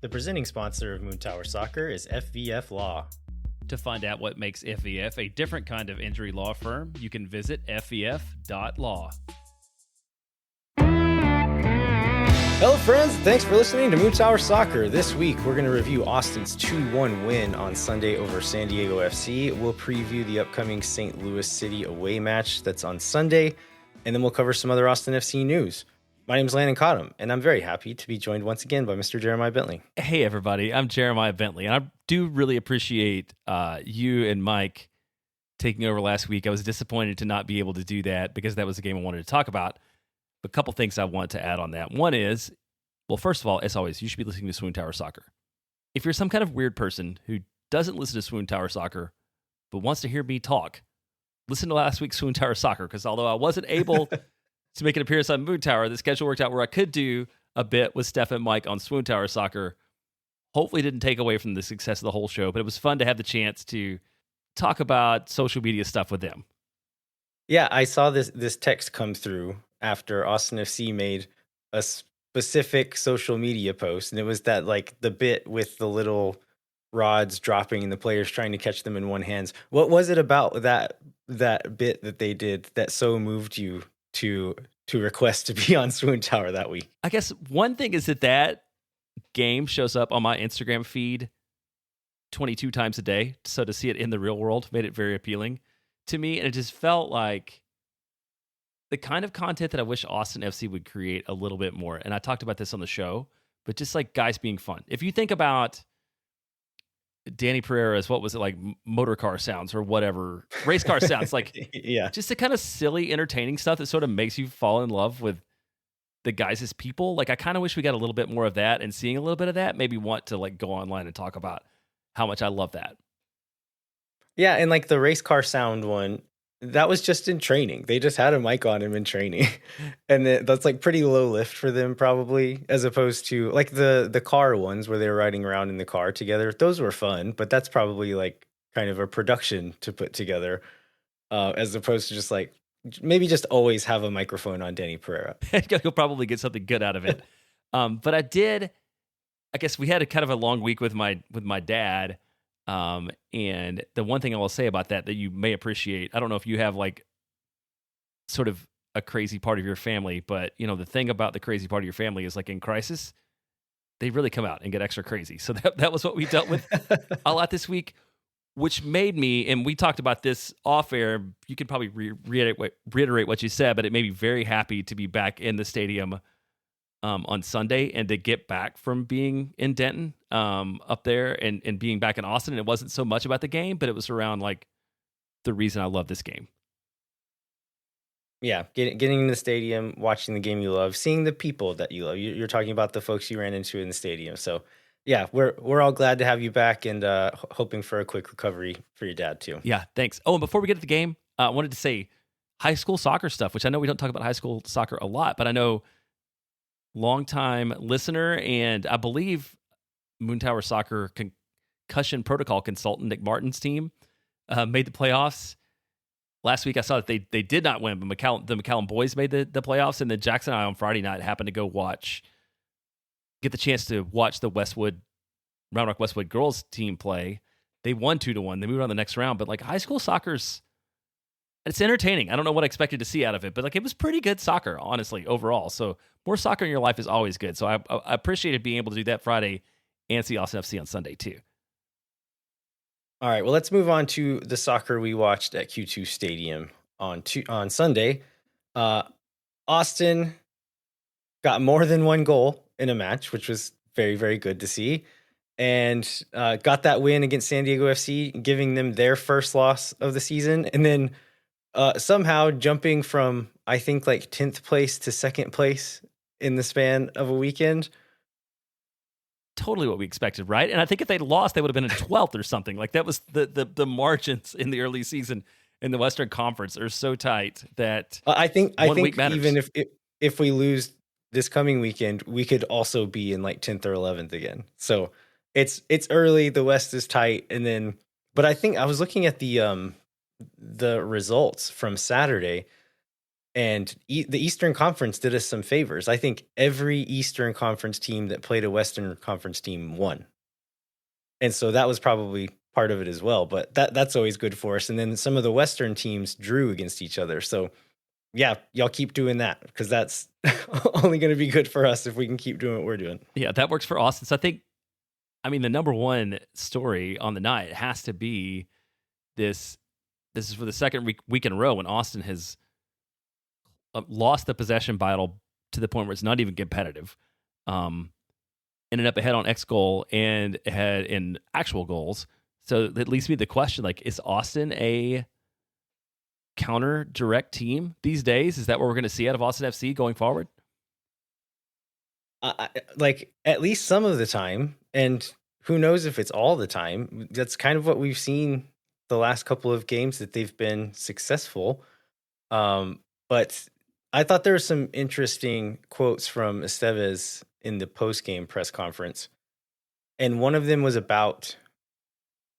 The presenting sponsor of Moon Tower Soccer is FVF Law. To find out what makes FVF a different kind of injury law firm, you can visit fvf.law. Hello friends, thanks for listening to Moon Tower Soccer. This week we're going to review Austin's 2-1 win on Sunday over San Diego FC. We'll preview the upcoming St. Louis City away match that's on Sunday, and then we'll cover some other Austin FC news. My name is Landon Cottom, and I'm very happy to be joined once again by Mr. Jeremiah Bentley. Hey everybody, I'm Jeremiah Bentley, and I do really appreciate you and Mike taking over last week. I was disappointed to not be able to do that because that was the game I wanted to talk about. A couple things I want to add on that. One is, well, first of all, as always, you should be listening to Swoon Tower Soccer. If you're some kind of weird person who doesn't listen to Swoon Tower Soccer but wants to hear me talk, listen to last week's Swoon Tower Soccer, because although I wasn't able to make an appearance on Moon Tower, the schedule worked out where I could do a bit with Steph and Mike on Swoon Tower Soccer. Hopefully didn't take away from the success of the whole show, but it was fun to have the chance to talk about social media stuff with them. Yeah, I saw this text come through after Austin FC made a specific social media post, and it was that, like, the bit with the little rods dropping and the players trying to catch them in one hand. What was it about that bit that they did that so moved you to request to be on Swoon Tower that week? I guess one thing is that game shows up on my Instagram feed 22 times a day, so to see it in the real world made it very appealing to me, and it just felt like the kind of content that I wish Austin FC would create a little bit more. And I talked about this on the show, but just like guys being fun. If you think about Danny Pereira's, what was it, like motor car sounds or whatever, race car sounds, like yeah, just the kind of silly, entertaining stuff that sort of makes you fall in love with the guys as people. Like, I kind of wish we got a little bit more of that, and seeing a little bit of that maybe want to like go online and talk about how much I love that. Yeah, and like the race car sound one, that was just in training. They just had a mic on him in training. And that's like pretty low lift for them probably, as opposed to like the car ones where they were riding around in the car together. Those were fun, but that's probably like kind of a production to put together, as opposed to just like maybe just always have a microphone on Danny Pereira. You'll probably get something good out of it. But I guess we had a kind of a long week with my dad. And the one thing I will say about that you may appreciate, I don't know if you have like sort of a crazy part of your family, but you know, the thing about the crazy part of your family is like in crisis, they really come out and get extra crazy. So that was what we dealt with a lot this week, which made me, and we talked about this off air, you could probably reiterate what you said, but it made me very happy to be back in the stadium on Sunday and to get back from being in Denton up there and being back in Austin. And it wasn't so much about the game, but it was around like the reason I love this game. Yeah, getting in the stadium, watching the game you love, seeing the people that you love. You're talking about the folks you ran into in the stadium. So yeah, we're all glad to have you back, and hoping for a quick recovery for your dad too. Yeah, thanks. Oh, and before we get to the game, I wanted to say high school soccer stuff, which I know we don't talk about high school soccer a lot, but I know longtime listener, and I believe Moon Tower Soccer concussion protocol consultant Nick Martin's team made the playoffs. Last week I saw that they did not win, but the McCallum boys made the playoffs, and then Jackson and I on Friday night happened to go get the chance to watch the Round Rock Westwood girls team play. They won 2-1. They moved on the next round, but like high school soccer's, it's entertaining. I don't know what I expected to see out of it, but like it was pretty good soccer, honestly, overall. So more soccer in your life is always good. So I appreciated being able to do that Friday and see Austin FC on Sunday too. All right, well, let's move on to the soccer we watched at Q2 Stadium on Sunday. Austin got more than one goal in a match, which was very, very good to see, and got that win against San Diego FC, giving them their first loss of the season, and then somehow jumping from, I think, like 10th place to 2nd place in the span of a weekend. Totally what we expected, right? And I think if they'd lost, they would have been in 12th or something. Like that was the margins in the early season in the Western Conference are so tight that I think matters. Even if we lose this coming weekend, we could also be in like 10th or 11th again. So it's early, the West is tight, and then, but I think I was looking at the results from Saturday, And the Eastern Conference did us some favors. I think every Eastern Conference team that played a Western Conference team won. And so that was probably part of it as well. But that's always good for us. And then some of the Western teams drew against each other. So yeah, y'all keep doing that because that's only going to be good for us if we can keep doing what we're doing. Yeah, that works for Austin. So I think, I mean, the number one story on the night has to be this. This is for the second week in a row when Austin has lost the possession battle to the point where it's not even competitive. Um, Ended up ahead on X goal and ahead in actual goals. So that leads me to the question: like, is Austin a counter direct team these days? Is that what we're going to see out of Austin FC going forward? Like at least some of the time, and who knows if it's all the time. That's kind of what we've seen the last couple of games that they've been successful. But I thought there were some interesting quotes from Estevez in the post-game press conference, and one of them was about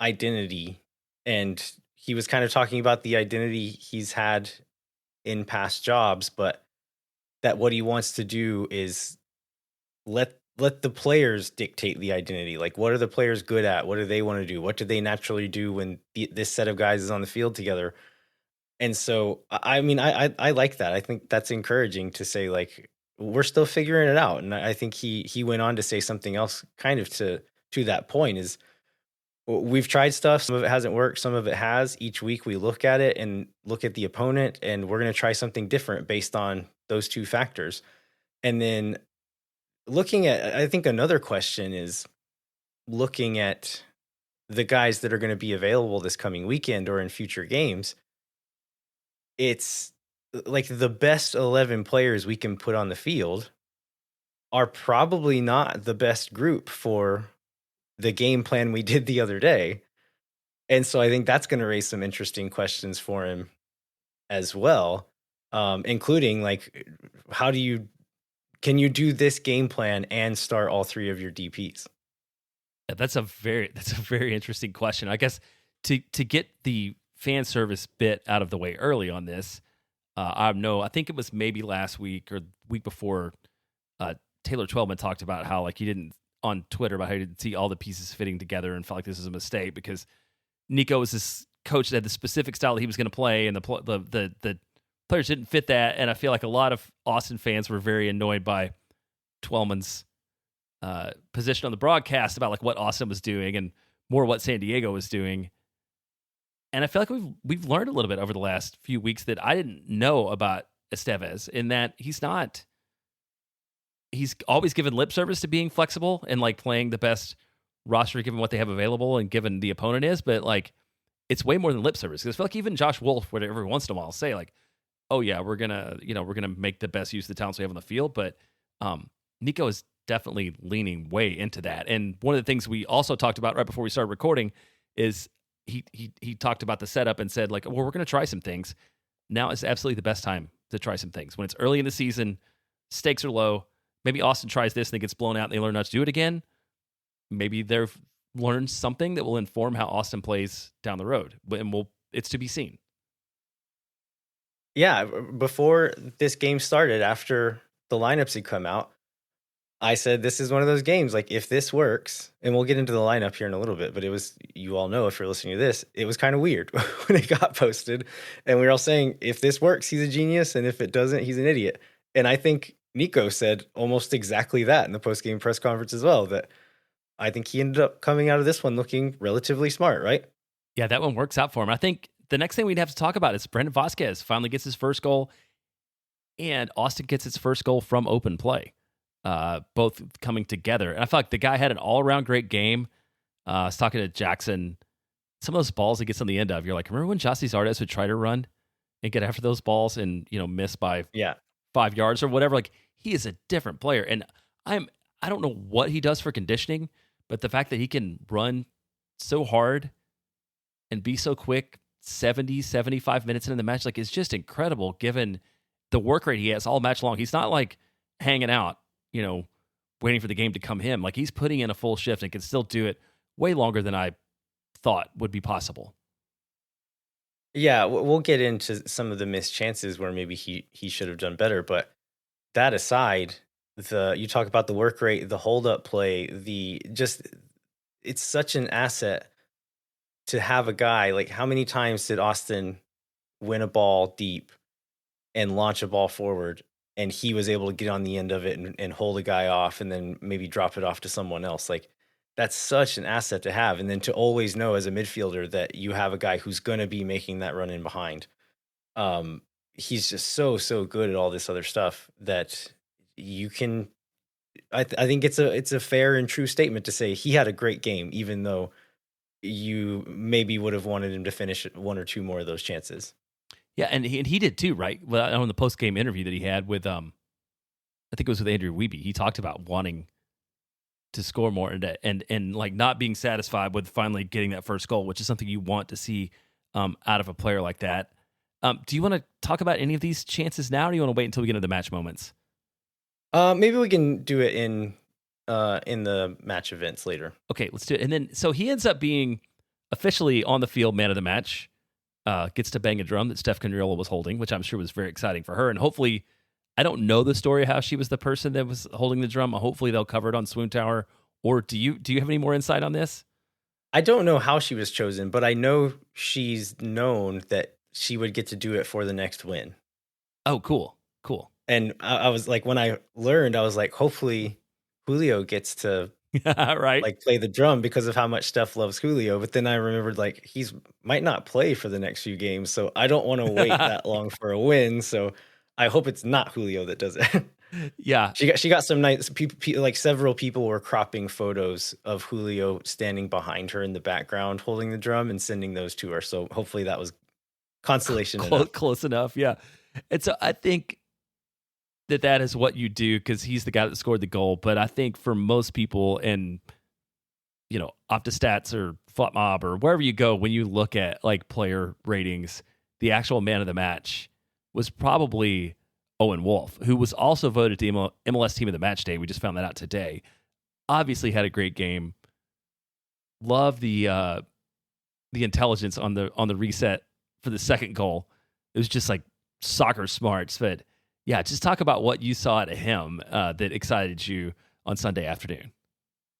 identity, and he was kind of talking about the identity he's had in past jobs, but that what he wants to do is let the players dictate the identity. Like, what are the players good at? What do they want to do? What do they naturally do when this set of guys is on the field together? And so, I mean, I like that. I think that's encouraging to say, like, we're still figuring it out. And I think he went on to say something else, kind of to that point, is we've tried stuff. Some of it hasn't worked. Some of it has. Each week we look at it and look at the opponent, and we're going to try something different based on those two factors. And then looking at, I think another question is looking at the guys that are going to be available this coming weekend or in future games. It's like the best 11 players we can put on the field are probably not the best group for the game plan we did the other day. And so I think that's going to raise some interesting questions for him as well, including like, how can you do this game plan and start all three of your DPs? Yeah, that's a very interesting question. I guess to get the fan service bit out of the way early on this, I think it was maybe last week or week before. Taylor Twellman talked about how like he didn't on Twitter about how he didn't see all the pieces fitting together and felt like this was a mistake because Nico was this coach that had the specific style that he was going to play, and the players didn't fit that. And I feel like a lot of Austin fans were very annoyed by Twellman's position on the broadcast about like what Austin was doing and more what San Diego was doing. And I feel like we've learned a little bit over the last few weeks that I didn't know about Estevez, in that he's always given lip service to being flexible and like playing the best roster given what they have available and given the opponent is, but like it's way more than lip service. Because I feel like even Josh Wolff would every once in a while say like, oh yeah, we're gonna make the best use of the talents we have on the field. But Nico is definitely leaning way into that. And one of the things we also talked about right before we started recording is he talked about the setup and said like, well, we're gonna try some things. Now is absolutely the best time to try some things. When it's early in the season, stakes are low. Maybe Austin tries this and it gets blown out and they learn not to do it again. Maybe they've learned something that will inform how Austin plays down the road. And it's to be seen. Yeah, before this game started, after the lineups had come out, I said this is one of those games, like if this works, and we'll get into the lineup here in a little bit, but it was, you all know if you're listening to this, it was kind of weird when it got posted. And we were all saying, if this works, he's a genius, and if it doesn't, he's an idiot. And I think Nico said almost exactly that in the post-game press conference as well, that I think he ended up coming out of this one looking relatively smart, right? Yeah, that one works out for him. I think the next thing we'd have to talk about is Brendan Vazquez finally gets his first goal, and Austin gets its first goal from open play, both coming together. And I felt like the guy had an all-around great game. I was talking to Jackson. Some of those balls he gets on the end of, you're like, remember when Jossie Zardes would try to run and get after those balls and miss by 5 yards or whatever? Like, he is a different player. And I don't know what he does for conditioning, but the fact that he can run so hard and be so quick 70, 75 minutes into the match, like, it's just incredible given the work rate he has all match long. He's not like hanging out, waiting for the game to come him. Like, he's putting in a full shift and can still do it way longer than I thought would be possible. Yeah, we'll get into some of the missed chances where maybe he should have done better, but that aside, the you talk about the work rate, the hold up play, the just it's such an asset to have a guy like how many times did Austin win a ball deep and launch a ball forward and he was able to get on the end of it and hold a guy off and then maybe drop it off to someone else. Like that's such an asset to have. And then to always know as a midfielder that you have a guy who's going to be making that run in behind. Um, he's just so good at all this other stuff that you can. I think it's a fair and true statement to say he had a great game, even though you maybe would have wanted him to finish one or two more of those chances. Yeah, and he did too, right? Well, on the post game interview that he had with I think it was with Andrew Wiebe, he talked about wanting to score more and like not being satisfied with finally getting that first goal, which is something you want to see out of a player like that. Do you want to talk about any of these chances now, or do you want to wait until we get into the match moments? Maybe we can do it in the match events later. Okay, let's do it. And then so he ends up being officially on the field man of the match. Gets to bang a drum that Steph Conriola was holding, which I'm sure was very exciting for her. And hopefully, I don't know the story of how she was the person that was holding the drum. Hopefully, they'll cover it on Swoon Tower. Or do you have any more insight on this? I don't know how she was chosen, but I know she's known that she would get to do it for the next win. Oh, cool, cool. And I was like, when I learned, I was like, hopefully Julio gets to Right. like play the drum because of how much Steph loves Julio. But then I remembered like he's might not play for the next few games, so I don't want to wait that long for a win. So I hope it's not Julio that does it. Yeah. She got some nice people like several people were cropping photos of Julio standing behind her in the background holding the drum and sending those to her. So hopefully that was consolation enough. Close enough. Yeah. And so I think that is what you do because he's the guy that scored the goal. But I think for most people, and OptaStats or FotMob or wherever you go, when you look at like player ratings, the actual man of the match was probably Owen Wolff, who was also voted the MLS team of the match day. We just found that out today. Obviously had a great game. Love the intelligence on the reset for the second goal. It was just like soccer smarts. But yeah, just talk about what you saw out of him that excited you on Sunday afternoon.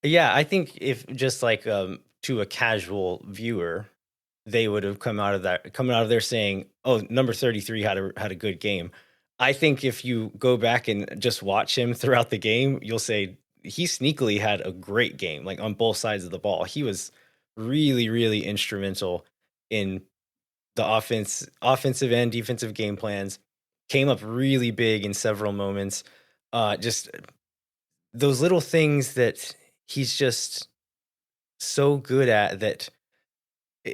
Yeah, I think if just like to a casual viewer, they would have coming out of there saying, "Oh, number 33 had a good game." I think if you go back and just watch him throughout the game, you'll say he sneakily had a great game, like on both sides of the ball. He was really instrumental in the offensive and defensive game plans. Came up really big in several moments. Just those little things that he's just so good at that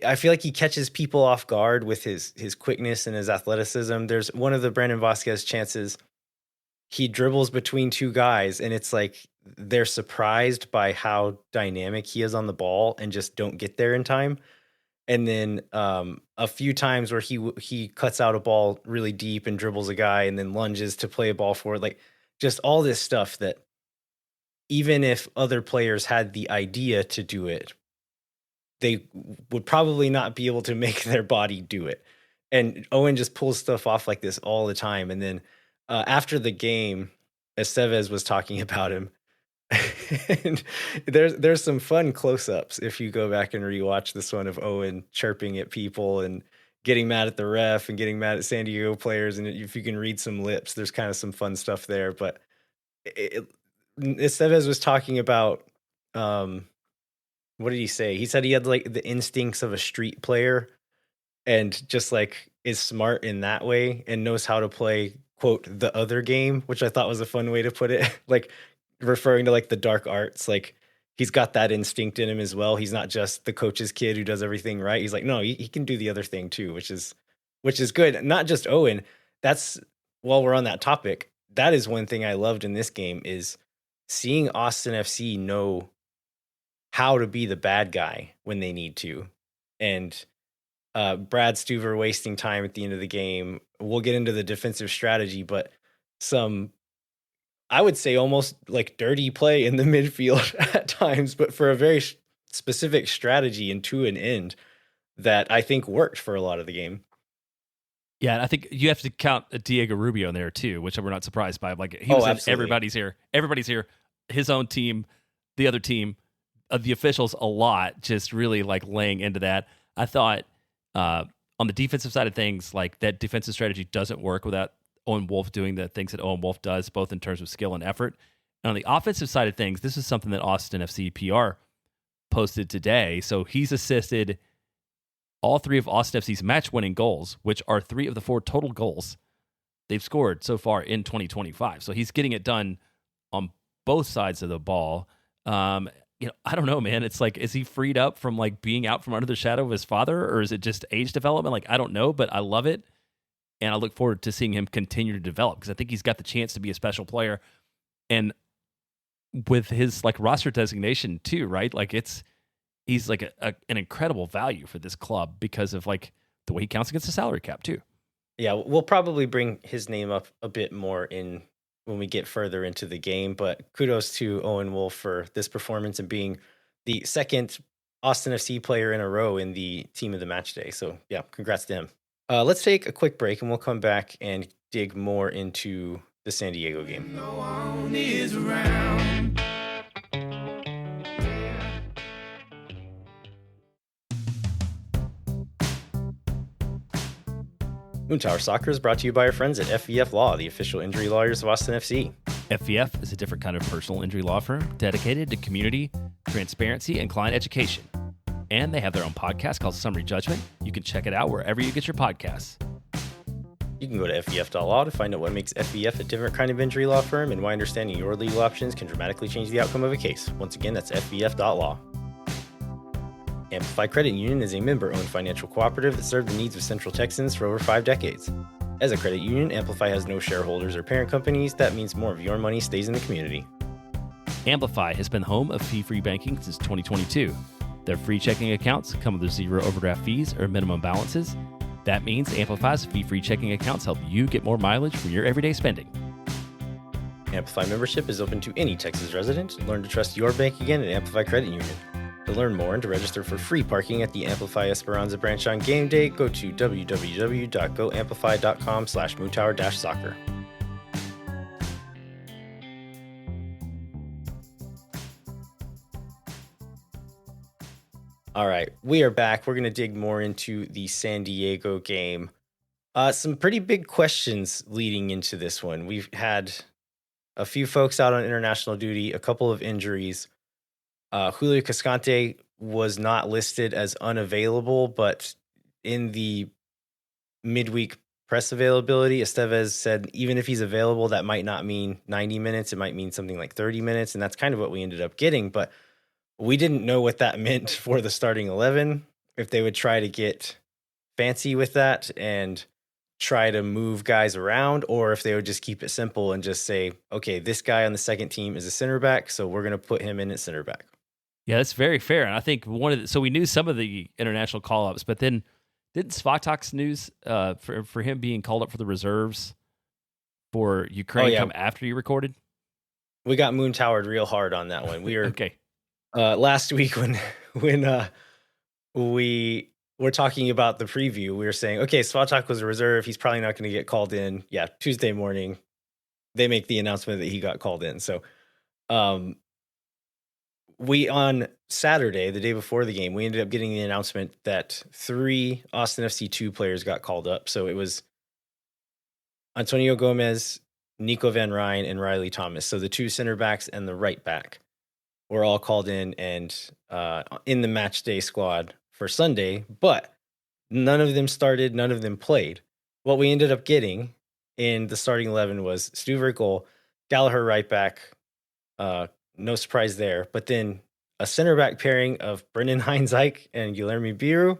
I feel like he catches people off guard with his quickness and his athleticism. There's one of the Brandon Vazquez chances. He dribbles between two guys, and it's like they're surprised by how dynamic he is on the ball and just don't get there in time. And then a few times where he cuts out a ball really deep and dribbles a guy, and then lunges to play a ball forward, like just all this stuff that even if other players had the idea to do it, they would probably not be able to make their body do it. And Owen just pulls stuff off like this all the time. And then after the game, Estevez was talking about him. And there's some fun close-ups if you go back and rewatch this one of Owen chirping at people and getting mad at the ref and getting mad at San Diego players. And if you can read some lips, there's kind of some fun stuff there. But Estevez was talking about what did he say? He said he had like the instincts of a street player and just like is smart in that way and knows how to play quote the other game, which I thought was a fun way to put it. Like referring to like the dark arts, like he's got that instinct in him as well. He's not just the coach's kid who does everything right. He's like, no, he can do the other thing too, which is good. Not just Owen. That's while we're on that topic, that is one thing I loved in this game is seeing Austin FC know how to be the bad guy when they need to. And Brad Stuver wasting time at the end of the game. We'll get into the defensive strategy, but some, I would say, almost like dirty play in the midfield at times, but for a very specific strategy and to an end. that I think worked for a lot of the game. Yeah, and I think you have to count Diego Rubio in there too, which we're not surprised by. Like he Oh, was in absolutely. everybody's here, his own team, the other team, the officials a lot, just really like laying into that. I thought on the defensive side of things, like that defensive strategy doesn't work without Owen Wolff doing the things that Owen Wolff does, both in terms of skill and effort. And on the offensive side of things, this is something that Austin FC PR posted today. So he's assisted all three of Austin FC's match-winning goals, which are 3 of the 4 total goals they've scored so far in 2025. So he's getting it done on both sides of the ball. I don't know, man. It's like, is he freed up from like being out from under the shadow of his father, or is it just age development? Like, I don't know, but I love it. And I look forward to seeing him continue to develop because I think he's got the chance to be a special player. And with his like roster designation too, right? Like he's like an incredible value for this club because of like the way he counts against the salary cap too. Yeah, we'll probably bring his name up a bit more in when we get further into the game, but kudos to Owen Wolff for this performance and being the second Austin FC player in a row in the team of the match day. So yeah, congrats to him. Let's take a quick break and we'll come back and dig more into the San Diego game. Moontower Soccer is brought to you by our friends at FVF Law, the official injury lawyers of Austin FC. FVF is a different kind of personal injury law firm dedicated to community, transparency, and client education. And they have their own podcast called Summary Judgment. You can check it out wherever you get your podcasts. You can go to FVF.law to find out what makes FVF a different kind of injury law firm and why understanding your legal options can dramatically change the outcome of a case. Once again, that's FVF.law. Amplify Credit Union is a member-owned financial cooperative that served the needs of Central Texans for over 5 decades. As a credit union, Amplify has no shareholders or parent companies. That means more of your money stays in the community. Amplify has been home of fee-free banking since 2022. Their free checking accounts come with 0 overdraft fees or minimum balances. That means Amplify's fee-free checking accounts help you get more mileage from your everyday spending. Amplify membership is open to any Texas resident. Learn to trust your bank again at Amplify Credit Union. To learn more and to register for free parking at the Amplify Esperanza branch on game day, go to www.goamplify.com/moontower-soccer. All right, we are back. We're going to dig more into the San Diego game. Some pretty big questions leading into this one. We've had a few folks out on international duty, a couple of injuries. Julio Cascante was not listed as unavailable, but in the midweek press availability, Estevez said even if he's available, that might not mean 90 minutes. It might mean something like 30 minutes, and that's kind of what we ended up getting. But we didn't know what that meant for the starting 11, if they would try to get fancy with that and try to move guys around, or if they would just keep it simple and just say, okay, this guy on the second team is a center back, so we're going to put him in at center back. Yeah, that's very fair. And I think so we knew some of the international call-ups, but then didn't Svaktov's news for him being called up for the reserves for Ukraine come after you recorded? We got moon towered real hard on that one. We were okay. Last week when we were talking about the preview, we were saying, okay, Svatok was a reserve. He's probably not going to get called in. Yeah, Tuesday morning, they make the announcement that he got called in. So we on Saturday, the day before the game, we ended up getting the announcement that 3 Austin FC 2 players got called up. So it was Antonio Gomez, Nico Van Ryn, and Riley Thomas. So the 2 center backs and the right back were all called in and in the match day squad for Sunday, but none of them started, none of them played. What we ended up getting in the starting 11 was Stuver goal, Gallagher right back, no surprise there, but then a center back pairing of Brendan Heinzike and Guilherme Biru,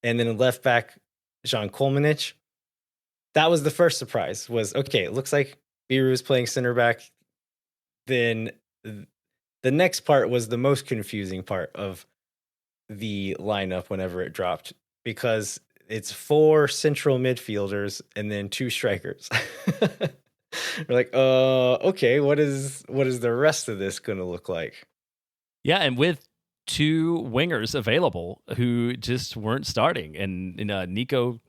and then a left back, Jean Kolmanich. That was the first surprise, was, okay, it looks like Biru is playing center back. Then the next part was the most confusing part of the lineup whenever it dropped, because it's 4 central midfielders and then 2 strikers. We're like, okay, what is the rest of this going to look like? Yeah, and with two wingers available who just weren't starting. And Nico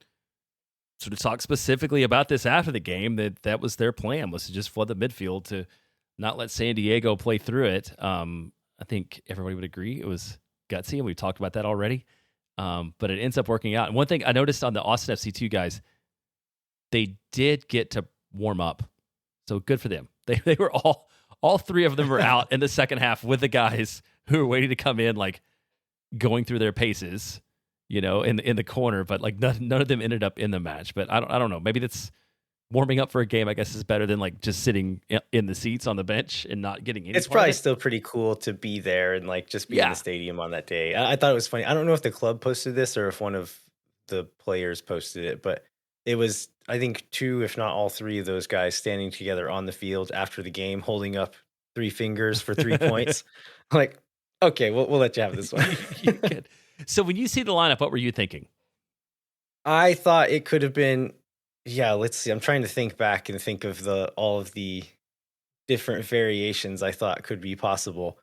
sort of talked specifically about this after the game, that was their plan, was to just flood the midfield to not let San Diego play through it. I think everybody would agree it was gutsy, and we've talked about that already. But it ends up working out. And one thing I noticed on the Austin FC2 guys, they did get to warm up. So good for them. They were all three of them were out in the second half with the guys who were waiting to come in, like going through their paces, in the corner. But like none of them ended up in the match. But I don't know. Maybe that's warming up for a game, I guess, is better than like just sitting in the seats on the bench and not getting any. It's probably still pretty cool to be there and like just be in the stadium on that day. I thought it was funny. I don't know if the club posted this or if one of the players posted it, but it was, I think, two, if not all three of those guys standing together on the field after the game, holding up three fingers for 3 points. Like, okay, we'll let you have this one. Good. So when you see the lineup, what were you thinking? I thought it could have been, let's see. I'm trying to think back and think of all of the different variations I thought could be possible.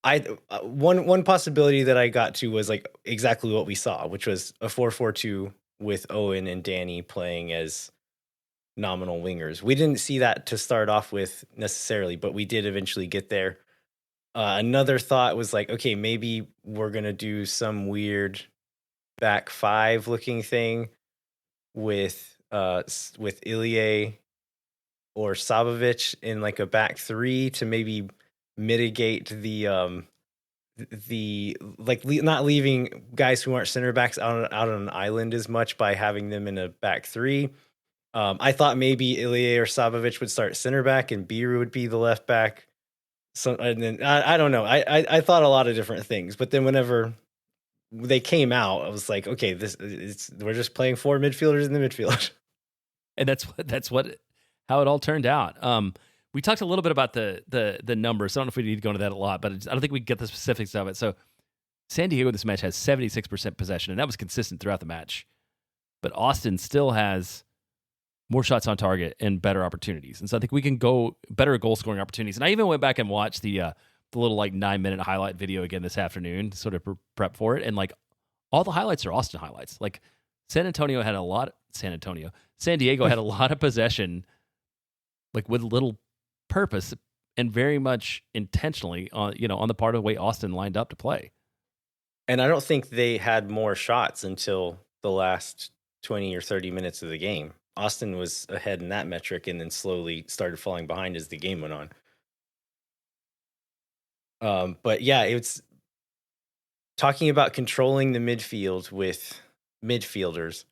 One possibility that I got to was like exactly what we saw, which was a 4-4-2 with Owen and Danny playing as nominal wingers. We didn't see that to start off with necessarily, but we did eventually get there. Another thought was like, okay, maybe we're gonna do some weird back five looking thing with Ilya or Sabovic in like a back three to maybe mitigate the not leaving guys who aren't center backs out on an island as much by having them in a back three. I thought maybe Ilya or Sabovic would start center back and Biru would be the left back. So, and then I don't know. I thought a lot of different things, but then whenever they came out, I was like, okay, we're just playing four midfielders in the midfield. And that's how it all turned out. We talked a little bit about the numbers. I don't know if we need to go into that a lot, but I don't think we get the specifics of it. So San Diego in this match has 76% possession, and that was consistent throughout the match. But Austin still has more shots on target and better opportunities. And so I think we can go better goal scoring opportunities. And I even went back and watched the little like 9-minute highlight video again this afternoon to sort of prep for it. And like all the highlights are Austin highlights. Like San Diego had a lot of possession, like with little purpose and very much intentionally on the part of the way Austin lined up to play. And I don't think they had more shots until the last 20 or 30 minutes of the game. Austin was ahead in that metric and then slowly started falling behind as the game went on. But yeah, it's talking about controlling the midfield with midfielders.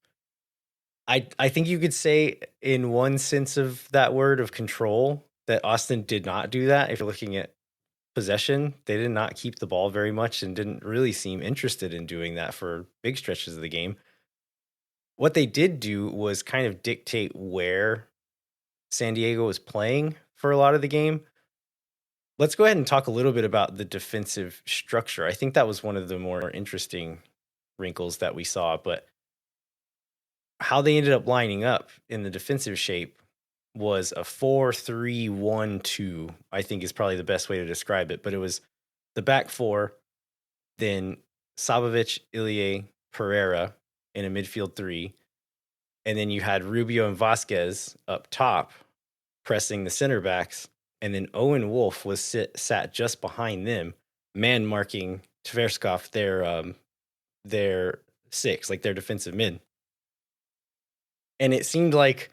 I think you could say in one sense of that word of control that Austin did not do that. If you're looking at possession, they did not keep the ball very much and didn't really seem interested in doing that for big stretches of the game. What they did do was kind of dictate where San Diego was playing for a lot of the game. Let's go ahead and talk a little bit about the defensive structure. I think that was one of the more interesting wrinkles that we saw, but how they ended up lining up in the defensive shape was a 4-3-1-2, I think is probably the best way to describe it. But it was the back four, then Sabovic, Ilya, Pereira in a midfield three. And then you had Rubio and Vazquez up top pressing the center backs. And then Owen Wolff was sat just behind them, man marking Tverskov, their six, like their defensive mid. And it seemed like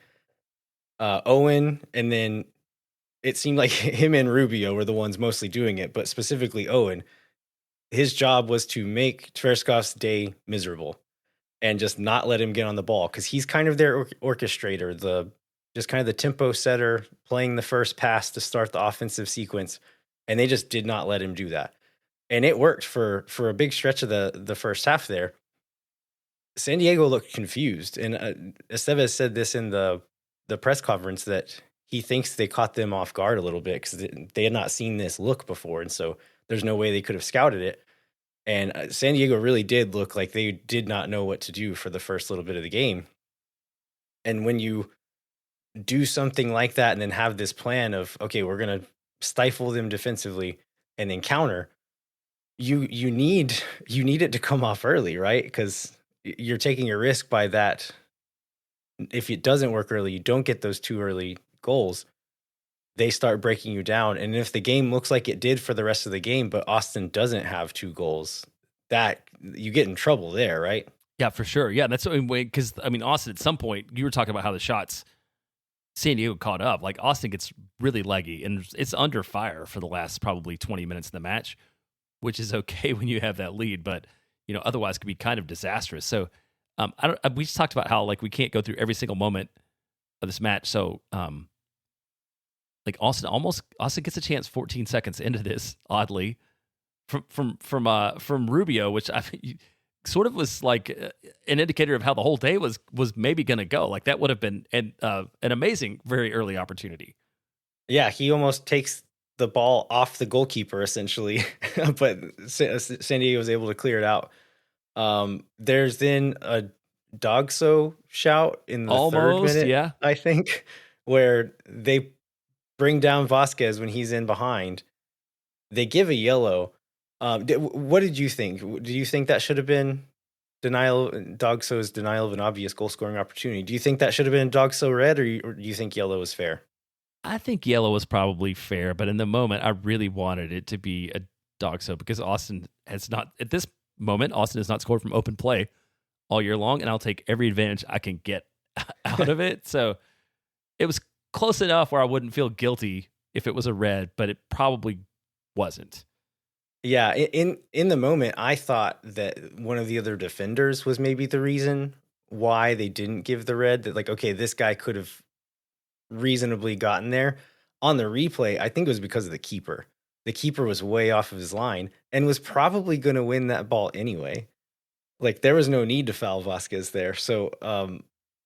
Owen, and then it seemed like him and Rubio were the ones mostly doing it, but specifically Owen, his job was to make Tverskov's day miserable and just not let him get on the ball because he's kind of their orchestrator, just kind of the tempo setter, playing the first pass to start the offensive sequence, and they just did not let him do that. And it worked for a big stretch of the first half there. San Diego looked confused, and Estevez said this in the press conference that he thinks they caught them off guard a little bit because they had not seen this look before, and so there's no way they could have scouted it. And San Diego really did look like they did not know what to do for the first little bit of the game. And when you do something like that and then have this plan of, okay, we're going to stifle them defensively and then counter, you need it to come off early, right? Because you're taking a risk by that. If it doesn't work early, you don't get those 2 early goals, they start breaking you down, and if the game looks like it did for the rest of the game, but Austin doesn't have 2 goals, that you get in trouble there, right? Yeah, for sure. Yeah, that's because I mean, Austin. At some point, you were talking about how the shots San Diego caught up. Like Austin gets really leggy, and it's under fire for the last probably 20 minutes of the match, which is okay when you have that lead, but otherwise could be kind of disastrous. So, I don't. We just talked about how like we can't go through every single moment of this match. So, like Austin gets a chance 14 seconds into this, oddly, from Rubio, which I think sort of was like an indicator of how the whole day was maybe going to go. Like that would have been an amazing, very early opportunity. Yeah, he almost takes the ball off the goalkeeper essentially, but San Diego was able to clear it out. There's then a Dogso shout in the 3rd Almost, minute, yeah. I think, where they bring down Vazquez when he's in behind. They give a yellow. What did you think? Do you think that should have been Dogso's denial of an obvious goal scoring opportunity? Do you think that should have been Dogso red, or do you think yellow was fair? I think yellow was probably fair, but in the moment, I really wanted it to be a Dogso because Austin has not, at this moment, Austin has not scored from open play all year long, and I'll take every advantage I can get out of it. So it was close enough where I wouldn't feel guilty if it was a red, but it probably wasn't. Yeah, in the moment, I thought that one of the other defenders was maybe the reason why they didn't give the red. That like, okay, this guy could have reasonably gotten there. On the replay, I think it was because of the keeper. The keeper was way off of his line and was probably going to win that ball anyway. Like there was no need to foul Vazquez there. So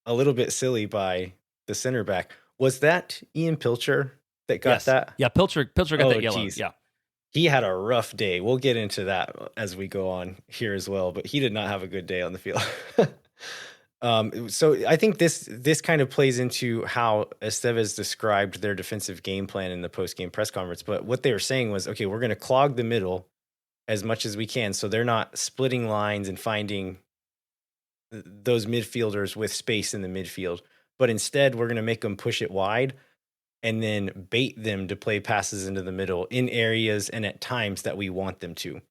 a little bit silly by the center back. Was that Ian Pilcher that got Yes. that? Yeah, Pilcher got that yellow. Geez. Yeah. He had a rough day. We'll get into that as we go on here as well, but he did not have a good day on the field. So I think this kind of plays into how Estevez described their defensive game plan in the post-game press conference. But what they were saying was, okay, we're going to clog the middle as much as we can, so they're not splitting lines and finding those midfielders with space in the midfield. But instead, we're going to make them push it wide and then bait them to play passes into the middle in areas and at times that we want them to.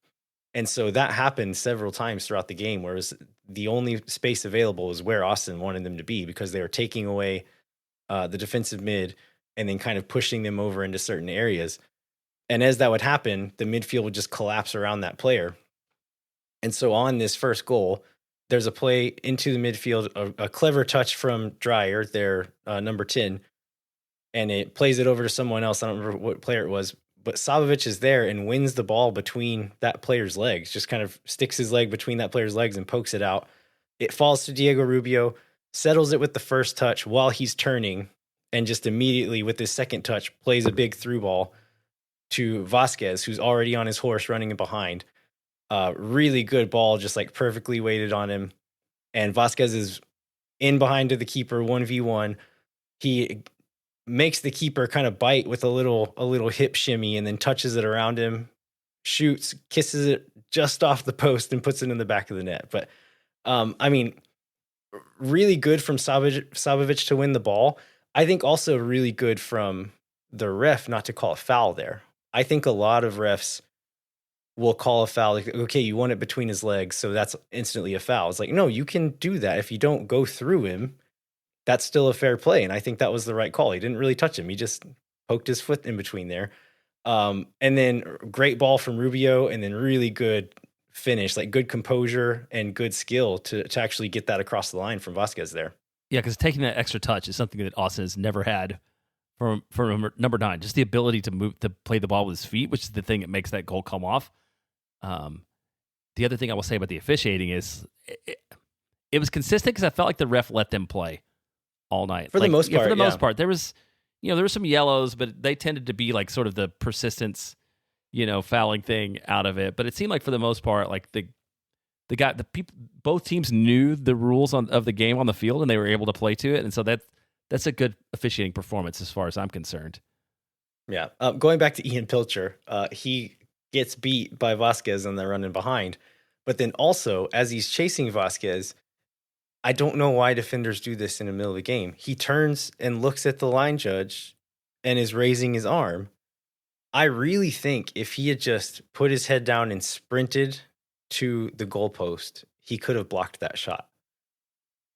And so that happened several times throughout the game, whereas the only space available was where Austin wanted them to be because they were taking away the defensive mid and then kind of pushing them over into certain areas. And as that would happen, the midfield would just collapse around that player. And so on this first goal, there's a play into the midfield, a clever touch from Dreyer, their number 10, and it plays it over to someone else. I don't remember what player it was, but Savovich is there and wins the ball between that player's legs, just kind of sticks his leg between that player's legs and pokes it out. It falls to Diego Rubio, settles it with the first touch while he's turning, and just immediately with his second touch plays a big through ball to Vazquez, who's already on his horse running behind. Really good ball, just like perfectly weighted on him. And Vazquez is in behind to the keeper, 1v1. He makes the keeper kind of bite with a little hip shimmy and then touches it around him, shoots, kisses it just off the post and puts it in the back of the net. But I mean, really good from Savovich to win the ball. I think also really good from the ref not to call a foul there. I think a lot of refs will call a foul. Like, okay, you want it between his legs, so that's instantly a foul. It's like, no, you can do that. If you don't go through him, that's still a fair play. And I think that was the right call. He didn't really touch him. He just poked his foot in between there. And then great ball from Rubio, and then really good finish, like good composure and good skill to actually get that across the line from Vazquez there. Yeah, because taking that extra touch is something that Austin has never had from number 9. Just the ability to move, to play the ball with his feet, which is the thing that makes that goal come off. The other thing I will say about the officiating is it was consistent because I felt like the ref let them play all night. For the most part, For the most part, there was some yellows, but they tended to be like sort of the persistence, fouling thing out of it. But it seemed like for the most part, like both teams knew the rules of the game on the field and they were able to play to it. And so that's a good officiating performance as far as I'm concerned. Yeah. Going back to Ian Pilcher, he gets beat by Vazquez and they're running behind. But then also, as he's chasing Vazquez, I don't know why defenders do this in the middle of the game. He turns and looks at the line judge and is raising his arm. I really think if he had just put his head down and sprinted to the goalpost, he could have blocked that shot.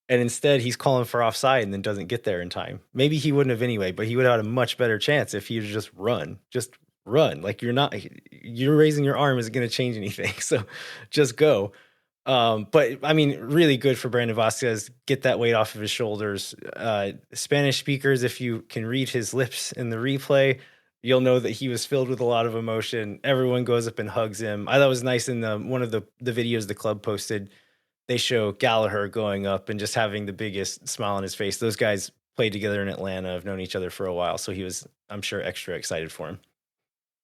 And instead, he's calling for offside and then doesn't get there in time. Maybe he wouldn't have anyway, but he would have had a much better chance if he had just run. Just run. Like you're raising your arm isn't going to change anything. So just go. But I mean, really good for Brandon Vazquez. Get that weight off of his shoulders. Spanish speakers, if you can read his lips in the replay, you'll know that he was filled with a lot of emotion. Everyone goes up and hugs him. I thought it was nice in one of the videos the club posted. They show Gallagher going up and just having the biggest smile on his face. Those guys played together in Atlanta, have known each other for a while, so he was, I'm sure, extra excited for him.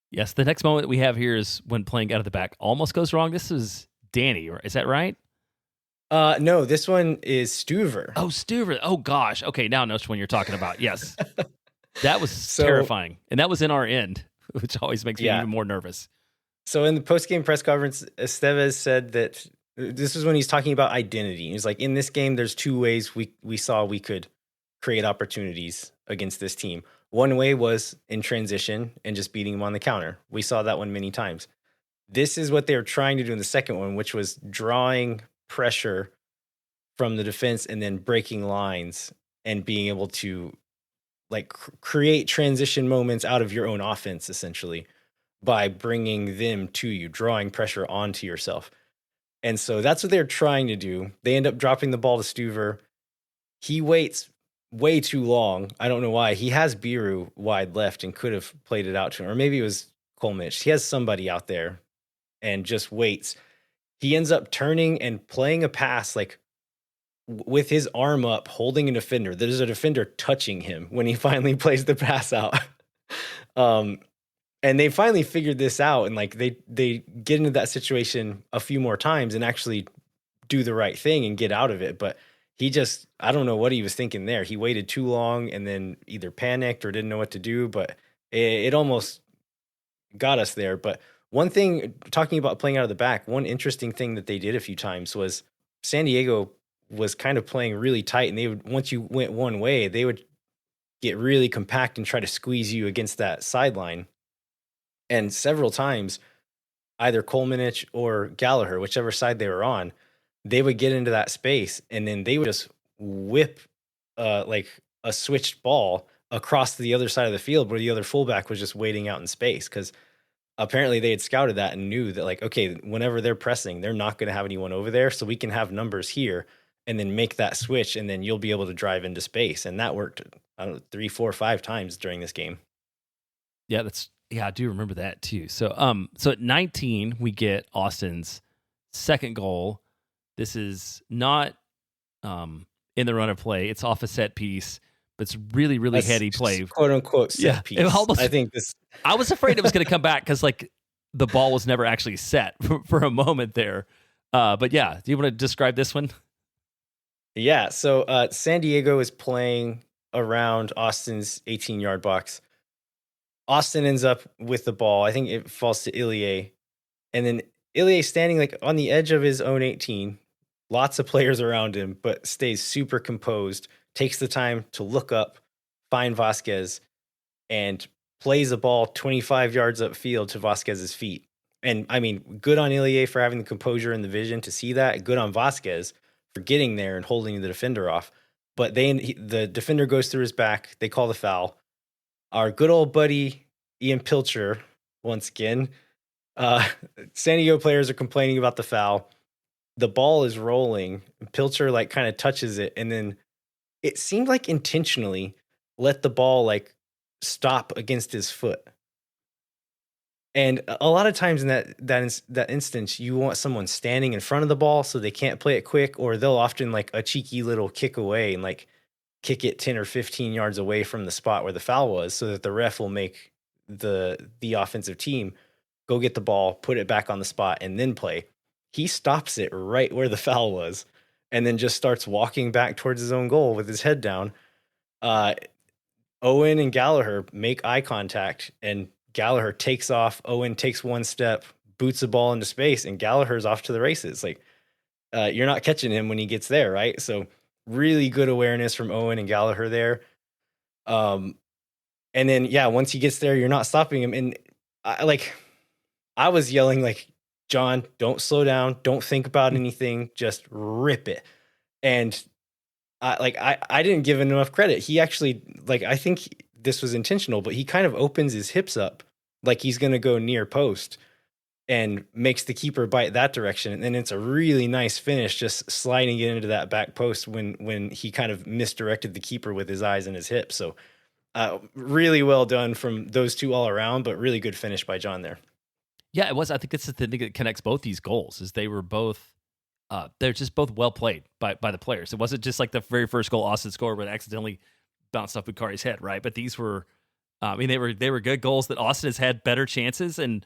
Yes, the next moment we have here is when playing out of the back almost goes wrong. This is Danny, is that right? No, this one is Stuver. Oh, Stuver. Oh, gosh. Okay, now I know which one you're talking about. Yes. That was terrifying. And that was in our end, which always makes me even more nervous. So in the post-game press conference, Estevez said that this is when he's talking about identity. He's like, in this game, there's two ways we saw we could create opportunities against this team. One way was in transition and just beating them on the counter. We saw that one many times. This is what they were trying to do in the second one, which was drawing pressure from the defense and then breaking lines and being able to like create transition moments out of your own offense, essentially, by bringing them to you, drawing pressure onto yourself. And so that's what they're trying to do. They end up dropping the ball to Stuver. He waits way too long. I don't know why. He has Biru wide left and could have played it out to him. Or maybe it was Kolmich. He has somebody out there and just waits. He ends up turning and playing a pass like with his arm up, holding a defender. There's a defender touching him when he finally plays the pass out. And they finally figured this out, and like they get into that situation a few more times and actually do the right thing and get out of it. But he just, I don't know what he was thinking there. He waited too long and then either panicked or didn't know what to do, but it almost got us there. But one thing, talking about playing out of the back, one interesting thing that they did a few times was San Diego was kind of playing really tight, and they would, once you went one way, they would get really compact and try to squeeze you against that sideline. And several times, either Kolmanich or Gallagher, whichever side they were on, they would get into that space and then they would just whip like a switched ball across to the other side of the field where the other fullback was just waiting out in space, because apparently they had scouted that and knew that, like, okay, whenever they're pressing, they're not going to have anyone over there, so we can have numbers here and then make that switch, and then you'll be able to drive into space. And that worked, I don't know, 3, 4, 5 times during this game. Yeah, I do remember that too. So so at 19 we get Austin's second goal. This is not in the run of play. It's off a set piece, but it's really, really heady play. Quote unquote set piece. I think this I was afraid it was going to come back because like the ball was never actually set for a moment there. But yeah, do you want to describe this one? Yeah, so San Diego is playing around Austin's 18-yard box. Austin ends up with the ball. I think it falls to Ilie. And then Ilie standing like on the edge of his own 18. Lots of players around him, but stays super composed. Takes the time to look up, find Vazquez, and plays a ball 25 yards upfield to Vazquez's feet. And I mean, good on Ilie for having the composure and the vision to see that. Good on Vazquez for getting there and holding the defender off. But the defender goes through his back. They call the foul. Our good old buddy Ian Pilcher, once again, San Diego players are complaining about the foul. The ball is rolling. Pilcher like kind of touches it, and then it seemed like intentionally let the ball like stop against his foot. And a lot of times in that instance, you want someone standing in front of the ball so they can't play it quick, or they'll often like a cheeky little kick away and like kick it 10 or 15 yards away from the spot where the foul was, so that the ref will make the offensive team go get the ball, put it back on the spot, and then play. He stops it right where the foul was and then just starts walking back towards his own goal with his head down. Owen and Gallagher make eye contact and Gallagher takes off. Owen takes one step, boots the ball into space, and Gallagher's off to the races. Like, you're not catching him when he gets there, right? So really good awareness from Owen and Gallagher there. And then yeah, once he gets there, you're not stopping him. And I was yelling like, John, don't slow down, don't think about anything, just rip it. And I didn't give him enough credit. He actually, like, I think this was intentional, but he kind of opens his hips up like he's gonna go near post and makes the keeper bite that direction. And then it's a really nice finish, just sliding it into that back post when he kind of misdirected the keeper with his eyes and his hips. So really well done from those two all around, but really good finish by John there. Yeah, it was. I think this is the thing that connects both these goals is they were both they're just both well played by the players. It wasn't just like the very first goal Austin scored where it accidentally bounced off Bukhari's head, right? But these were I mean they were good goals that Austin has had better chances and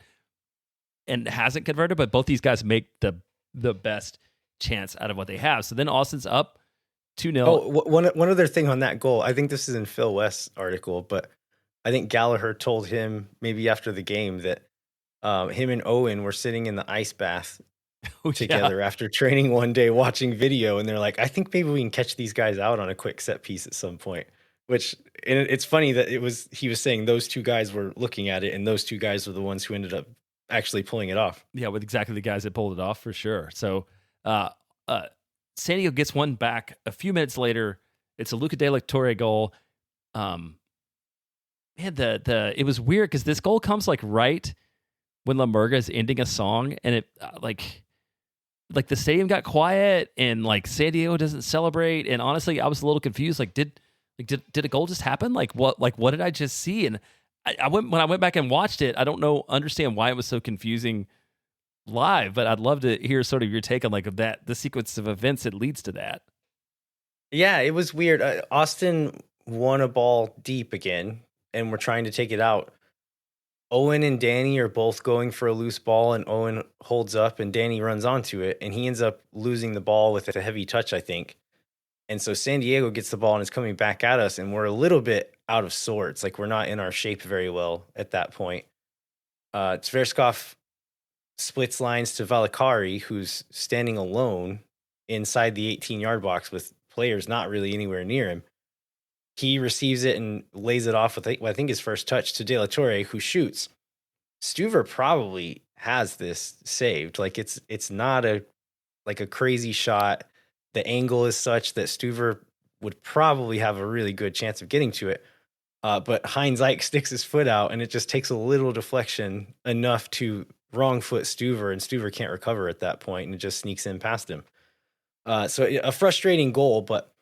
hasn't converted, but both these guys make the best chance out of what they have. So then Austin's up 2-0. Oh, one other thing on that goal. I think this is in Phil West's article, but I think Gallagher told him maybe after the game that him and Owen were sitting in the ice bath together after training one day watching video, and they're like, I think maybe we can catch these guys out on a quick set piece at some point. Which, and it's funny that he was saying those two guys were looking at it, and those two guys were the ones who ended up actually pulling it off. Yeah, with exactly the guys that pulled it off for sure. So San Diego gets one back a few minutes later. It's a Luca De La Torre goal. Man, it was weird because this goal comes like right when La Murga is ending a song, and it like the stadium got quiet, and like San Diego doesn't celebrate. And honestly, I was a little confused. Like, did a goal just happen? Like what did I just see? And when I went back and watched it, I don't understand why it was so confusing live, but I'd love to hear sort of your take on like the sequence of events that leads to that. Yeah, it was weird. Austin won a ball deep again, and we're trying to take it out. Owen and Danny are both going for a loose ball, and Owen holds up, and Danny runs onto it, and he ends up losing the ball with a heavy touch, I think. And so San Diego gets the ball and is coming back at us, and we're a little bit out of sorts. Like, we're not in our shape very well at that point. Tverskov splits lines to Valakari, who's standing alone inside the 18-yard box with players not really anywhere near him. He receives it and lays it off with, I think, his first touch to De La Torre, who shoots. Stuver probably has this saved. Like, it's not a crazy shot. The angle is such that Stuver would probably have a really good chance of getting to it. But Heinz Ike sticks his foot out, and it just takes a little deflection enough to wrong foot Stuver, and Stuver can't recover at that point, and it just sneaks in past him. So a frustrating goal, but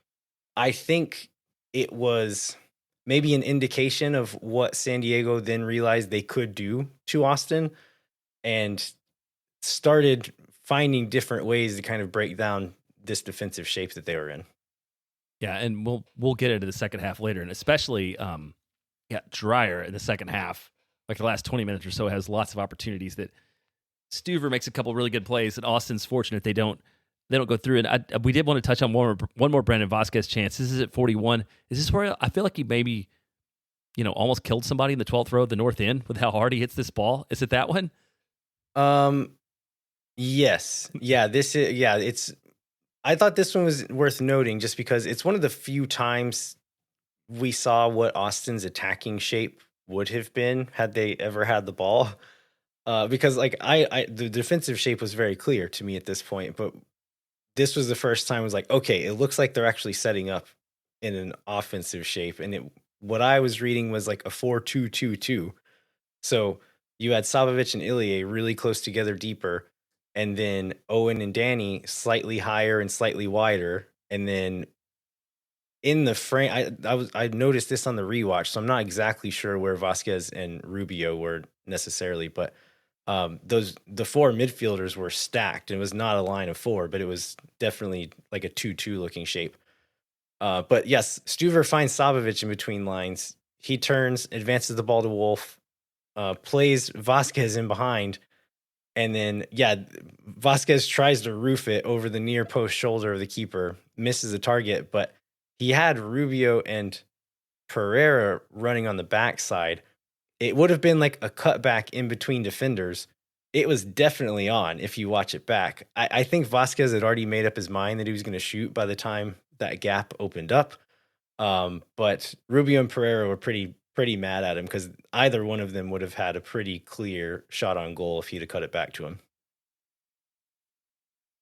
I think it was maybe an indication of what San Diego then realized they could do to Austin and started finding different ways to kind of break down this defensive shape that they were in. Yeah, and we'll get into the second half later, and especially Dreyer in the second half, like the last 20 minutes or so, has lots of opportunities that Stuver makes a couple really good plays, and Austin's fortunate they don't go through. And we did want to touch on one more Brandon Vazquez chance. This is at 41. Is this where I feel like he maybe, almost killed somebody in the 12th row of the north end with how hard he hits this ball? Is it that one? Yes. Yeah, I thought this one was worth noting just because it's one of the few times we saw what Austin's attacking shape would have been had they ever had the ball. Because like the defensive shape was very clear to me at this point, but this was the first time I was like, okay, it looks like they're actually setting up in an offensive shape. And what I was reading was like a 4-2-2-2. So you had Savovich and Ilie really close together deeper, and then Owen and Danny slightly higher and slightly wider. And then in the frame, I noticed this on the rewatch, so I'm not exactly sure where Vazquez and Rubio were necessarily, but the four midfielders were stacked. It was not a line of four, but it was definitely like a 2-2 looking shape. But yes, Stuver finds Savovich in between lines. He turns, advances the ball to Wolff, plays Vazquez in behind, and then Vazquez tries to roof it over the near post shoulder of the keeper, misses the target, but he had Rubio and Pereira running on the backside. it would have been like a cutback in between defenders. It was definitely on if you watch it back. I think Vazquez had already made up his mind that he was going to shoot by the time that gap opened up. But Rubio and Pereira were pretty mad at him because either one of them would have had a pretty clear shot on goal if he'd have cut it back to him.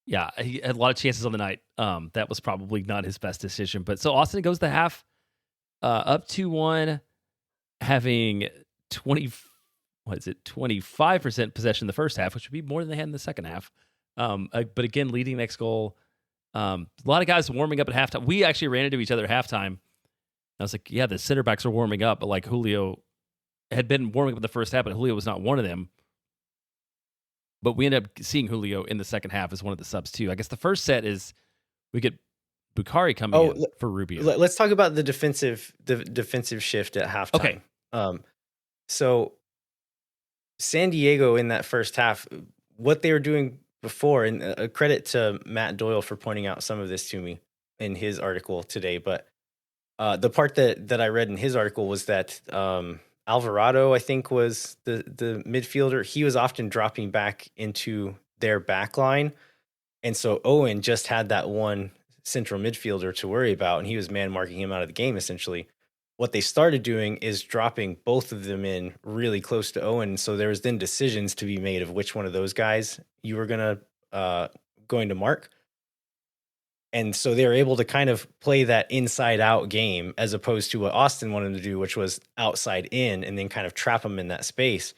Yeah, he had a lot of chances on the night. That was probably not his best decision. But so Austin goes the half up 2-1, having 25% possession in the first half, which would be more than they had in the second half. But again, leading next goal. A lot of guys warming up at halftime. We actually ran into each other at halftime. I was like, yeah, the center backs are warming up, but like Julio had been warming up in the first half, but Julio was not one of them. But we ended up seeing Julio in the second half as one of the subs too. I guess the first set is we get Bukhari coming in for Rubio. Let's talk about the defensive shift at halftime. Okay. So San Diego in that first half, what they were doing before, and a credit to Matt Doyle for pointing out some of this to me in his article today, but the part that I read in his article was that Alvarado, I think, was the midfielder. He was often dropping back into their back line. And so Owen just had that one central midfielder to worry about, and he was man marking him out of the game, essentially. What they started doing is dropping both of them in really close to Owen. So there was then decisions to be made of which one of those guys you were going to mark. And so they were able to kind of play that inside out game as opposed to what Austin wanted to do, which was outside in and then kind of trap them in that space.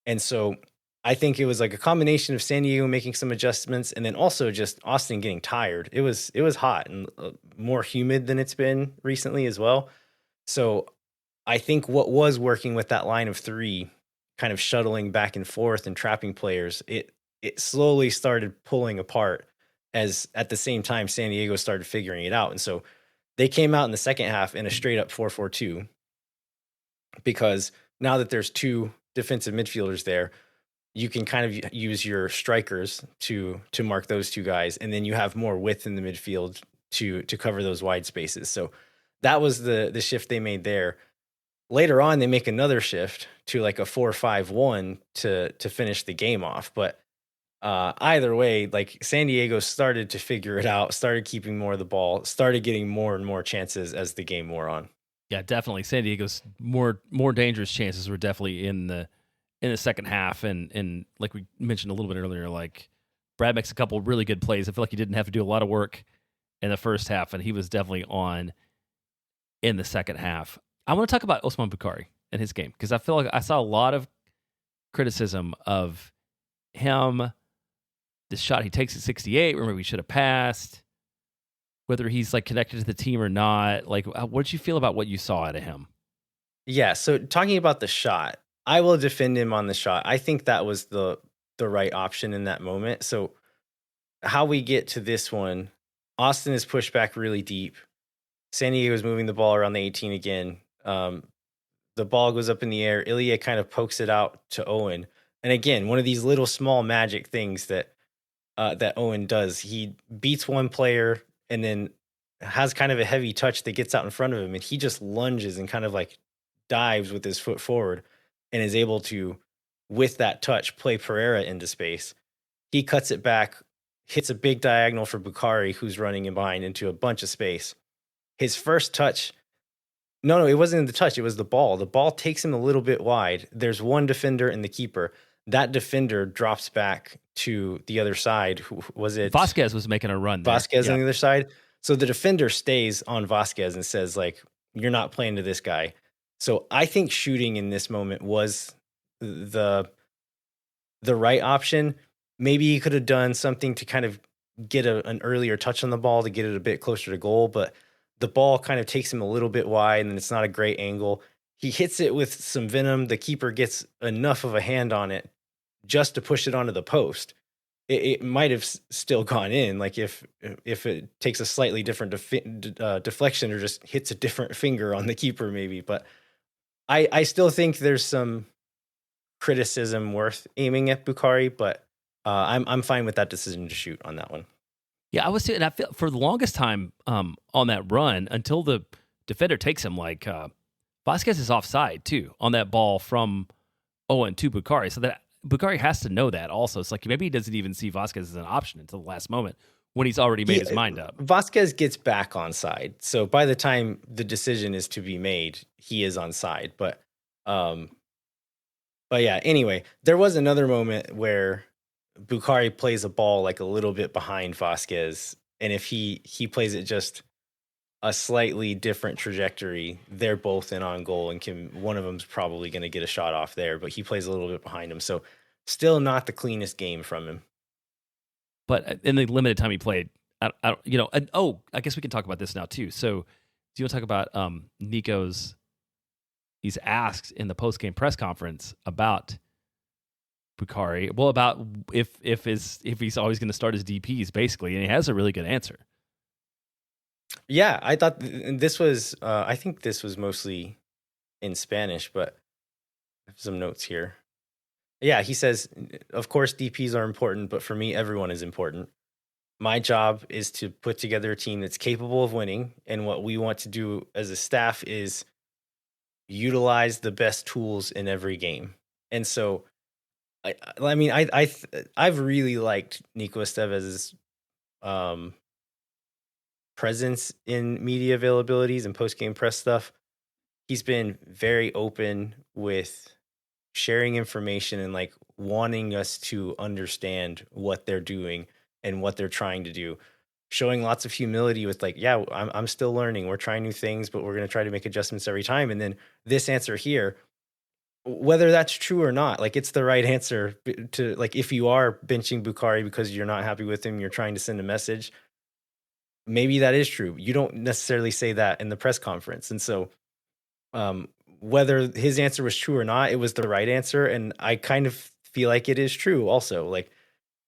And so I think it was like a combination of San Diego making some adjustments and then also just Austin getting tired. It was hot and more humid than it's been recently as well. So I think what was working with that line of three, kind of shuttling back and forth and trapping players, it slowly started pulling apart as at the same time San Diego started figuring it out. And so they came out in the second half in a straight up 4-4-2 because now that there's two defensive midfielders there, you can kind of use your strikers to mark those two guys, and then you have more width in the midfield to cover those wide spaces. So that was the shift they made there. Later on, they make another shift to like a 4-5-1 to finish the game off. But either way, like San Diego started to figure it out, started keeping more of the ball, started getting more and more chances as the game wore on. Yeah, definitely. San Diego's more dangerous chances were definitely in the second half, and like we mentioned a little bit earlier, like Brad makes a couple of really good plays. I feel like he didn't have to do a lot of work in the first half, and he was definitely on in the second half. I want to talk about Osman Bukhari and his game because I feel like I saw a lot of criticism of him. The shot he takes at 68, remember we should have passed. Whether he's like connected to the team or not, like what did you feel about what you saw out of him? Yeah, so talking about the shot, I will defend him on the shot. I think that was the right option in that moment. So how we get to this one, Austin is pushed back really deep. San Diego is moving the ball around the 18 again. The ball goes up in the air. Ilya kind of pokes it out to Owen. And again, one of these little small magic things that Owen does. He beats one player and then has kind of a heavy touch that gets out in front of him, and he just lunges and kind of like dives with his foot forward and is able to, with that touch, play Pereira into space. He cuts it back, hits a big diagonal for Bukhari, who's running in behind into a bunch of space. His first touch, no, it wasn't the touch, it was the ball. The ball takes him a little bit wide. There's one defender and the keeper. That defender drops back to the other side. Who was it? Vazquez was making a run there. Vazquez on the other side. So the defender stays on Vazquez and says, like, you're not playing to this guy. So I think shooting in this moment was the right option. Maybe he could have done something to kind of get an earlier touch on the ball to get it a bit closer to goal, but the ball kind of takes him a little bit wide and it's not a great angle. He hits it with some venom. The keeper gets enough of a hand on it just to push it onto the post. It might have still gone in, like if it takes a slightly different deflection or just hits a different finger on the keeper maybe. But I still think there's some criticism worth aiming at Bukhari, but I'm fine with that decision to shoot on that one. Yeah, I was too, and I feel for the longest time on that run until the defender takes him like Vazquez is offside too on that ball from Owen to Bukhari. So that Bukhari has to know that also. It's like maybe he doesn't even see Vazquez as an option until the last moment when he's already made his mind up. Vazquez gets back on side. So by the time the decision is to be made, he is on side. But yeah, anyway, there was another moment where Bukhari plays a ball like a little bit behind Vazquez. And if he plays it just a slightly different trajectory, they're both in on goal, and one of them's probably going to get a shot off there, but he plays a little bit behind him. So still not the cleanest game from him. But in the limited time he played, I guess we can talk about this now too. So do you want to talk about Nico's? He's asked in the post-game press conference about Bukhari. Well, about if he's always going to start his DPs, basically, and he has a really good answer. Yeah, I thought this was. I think this was mostly in Spanish, but I have some notes here. Yeah, he says, of course, DPs are important, but for me, everyone is important. My job is to put together a team that's capable of winning, and what we want to do as a staff is utilize the best tools in every game. And so, I've really liked Nico Estevez's presence in media availabilities and post-game press stuff. He's been very open with sharing information and like wanting us to understand what they're doing and what they're trying to do, showing lots of humility with like, yeah, I'm still learning, we're trying new things, but we're going to try to make adjustments every time. And then this answer here, whether that's true or not, like it's the right answer to, like, if you are benching Bukhari because you're not happy with him, you're trying to send a message, maybe that is true. You don't necessarily say that in the press conference. And so whether his answer was true or not, it was the right answer. And I kind of feel like it is true also. Like,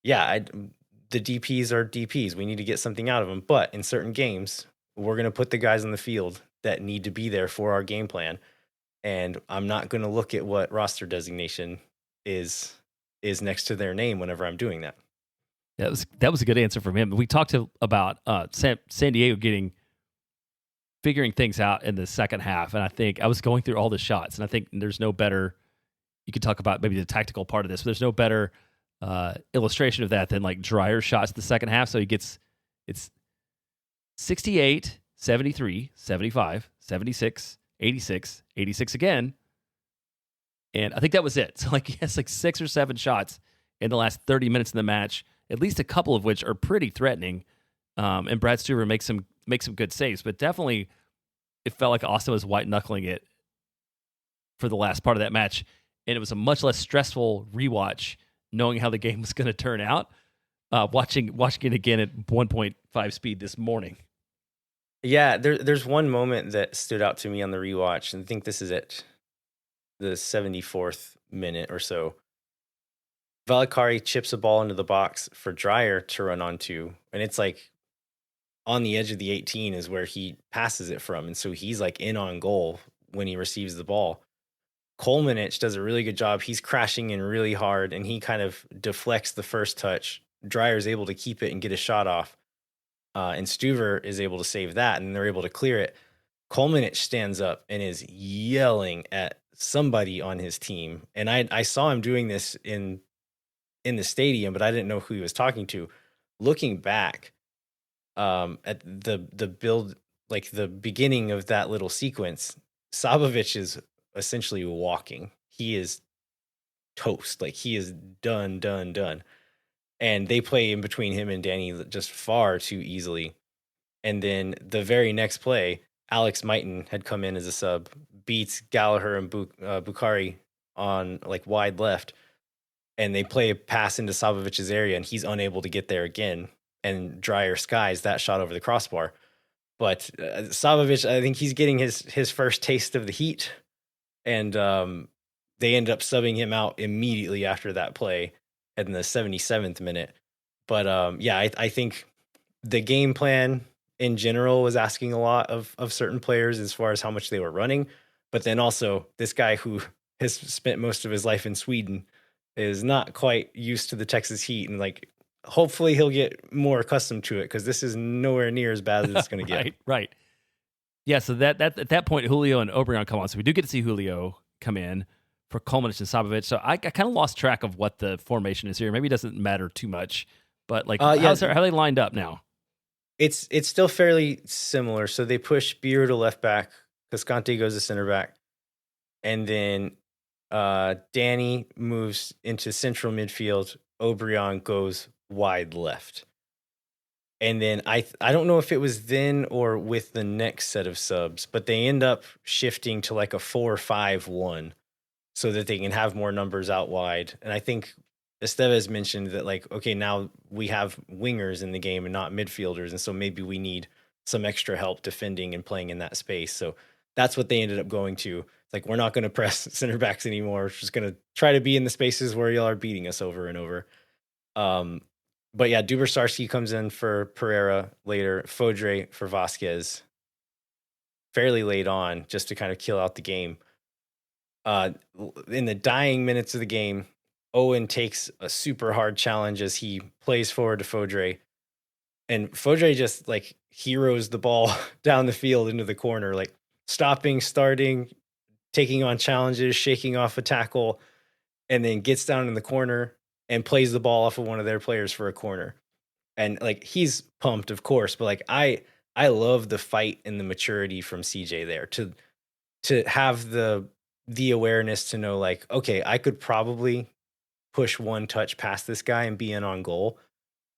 yeah, the DPs are DPs. We need to get something out of them. But in certain games, we're going to put the guys on the field that need to be there for our game plan. And I'm not going to look at what roster designation is next to their name whenever I'm doing that. That was a good answer from him. We talked about San Diego figuring things out in the second half, and I think I was going through all the shots, and I think there's no better. You could talk about maybe the tactical part of this, but there's no better illustration of that than like Dreyer's shots in the second half. So it's 68, 73, 75, 76, 86, 86 again. And I think that was it. So like he has like 6 or 7 shots in the last 30 minutes of the match, at least a couple of which are pretty threatening. And Brad Stuver makes some good saves, but definitely it felt like Austin was white knuckling it for the last part of that match. And it was a much less stressful rewatch knowing how the game was going to turn out. Watching it again at 1.5 speed this morning. Yeah, there's one moment that stood out to me on the rewatch, and I think this is at the 74th minute or so. Valakari chips a ball into the box for Dreyer to run onto, and it's like on the edge of the 18 is where he passes it from, and so he's like in on goal when he receives the ball. Kolmanich does a really good job. He's crashing in really hard, and he kind of deflects the first touch. Dreyer's able to keep it and get a shot off. And Stuver is able to save that, and they're able to clear it. Kolmanich stands up and is yelling at somebody on his team. And I saw him doing this in the stadium, but I didn't know who he was talking to. Looking back at the build, like the beginning of that little sequence, Sabovic is essentially walking. He is toast. Like he is done. And they play in between him and Danny just far too easily. And then the very next play, Alex Mighton had come in as a sub, beats Gallagher and Bukhari on like wide left, and they play a pass into Savovic's area, and he's unable to get there again. And Dreyer skies that shot over the crossbar. But Savovic, I think he's getting his first taste of the heat, and they end up subbing him out immediately after that play in the 77th minute. But I think the game plan in general was asking a lot of certain players as far as how much they were running. But then also this guy who has spent most of his life in Sweden is not quite used to the Texas heat. And like, hopefully he'll get more accustomed to it, because this is nowhere near as bad as it's going to get. Right. Yeah, so that at that point, Julio and Obrian come on. So we do get to see Julio come in for Kolmanic and Sabovich. So I kind of lost track of what the formation is here. Maybe it doesn't matter too much, but like, Yeah, how are they lined up now? it's still fairly similar. So they push Beer to left back, Cascante goes to center back, and then Danny moves into central midfield. Obrian goes wide left. And then I don't know if it was then or with the next set of subs, but they end up shifting to like a 4-5-1 so that they can have more numbers out wide. And I think Estevez mentioned that, like, okay, now we have wingers in the game and not midfielders, and so maybe we need some extra help defending and playing in that space. So that's what they ended up going to. It's like, we're not going to press center backs anymore. We're just going to try to be in the spaces where y'all are beating us over and over. But yeah, Dubersarski comes in for Pereira later, Fodre for Vazquez, fairly late on, just to kind of kill out the game. In the dying minutes of the game, Owen takes a super hard challenge as he plays forward to Fodre. And Fodre just like heroes the ball down the field into the corner, like stopping, starting, taking on challenges, shaking off a tackle, and then gets down in the corner and plays the ball off of one of their players for a corner. And like, he's pumped, of course, but like I love the fight and the maturity from CJ there to have the awareness to know, like, okay, I could probably push one touch past this guy and be in on goal,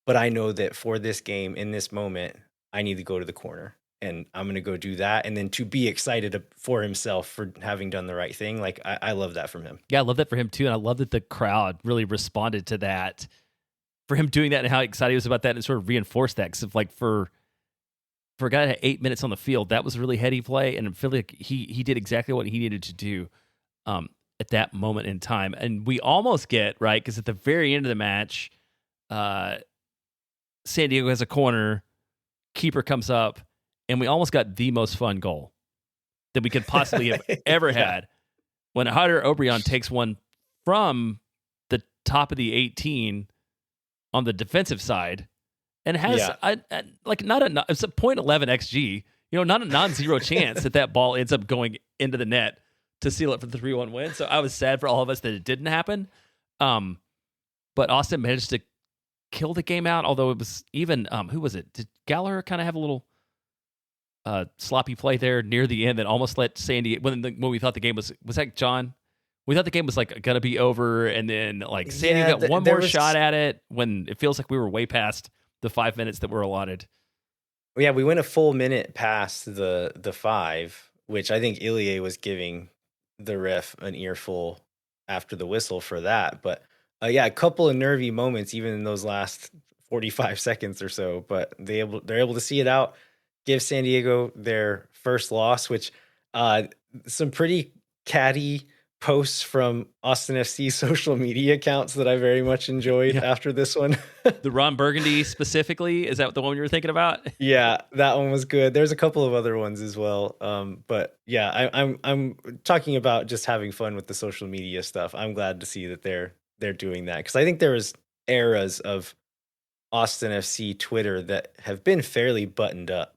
but I know that for this game in this moment, I need to go to the corner and I'm going to go do that. And then to be excited for himself for having done the right thing. Like, I love that from him. Yeah, I love that for him too. And I love that the crowd really responded to that, for him doing that and how excited he was about that, and sort of reinforced that. Because like for a guy that had 8 minutes on the field, that was a really heady play. And I feel like he did exactly what he needed to do at that moment in time. And we almost get, right, because at the very end of the match, San Diego has a corner, keeper comes up, and we almost got the most fun goal that we could possibly have ever had. When Hyder Obrian takes one from the top of the 18 on the defensive side and has it's a .11 XG, not a non-zero chance that ball ends up going into the net to seal it for the 3-1 win. So I was sad for all of us that it didn't happen. But Austin managed to kill the game out, although it was even, who was it? Did Gallagher kind of have a little sloppy play there near the end that almost let Sandy, when we thought the game was that John? We thought the game was like gonna be over, and then like Sandy got one more shot at it when it feels like we were way past the 5 minutes that were allotted. Yeah, we went a full minute past the 5, which I think Ilie was giving the ref an earful after the whistle for that. But yeah, a couple of nervy moments even in those last 45 seconds or so. But they're able to see it out, give San Diego their first loss, which some pretty catty posts from Austin FC social media accounts that I very much enjoyed after this one. The Ron Burgundy specifically, is that the one you were thinking about? Yeah, that one was good. There's a couple of other ones as well. But yeah, I'm talking about just having fun with the social media stuff. I'm glad to see that they're doing that, because I think there was eras of Austin FC Twitter that have been fairly buttoned up.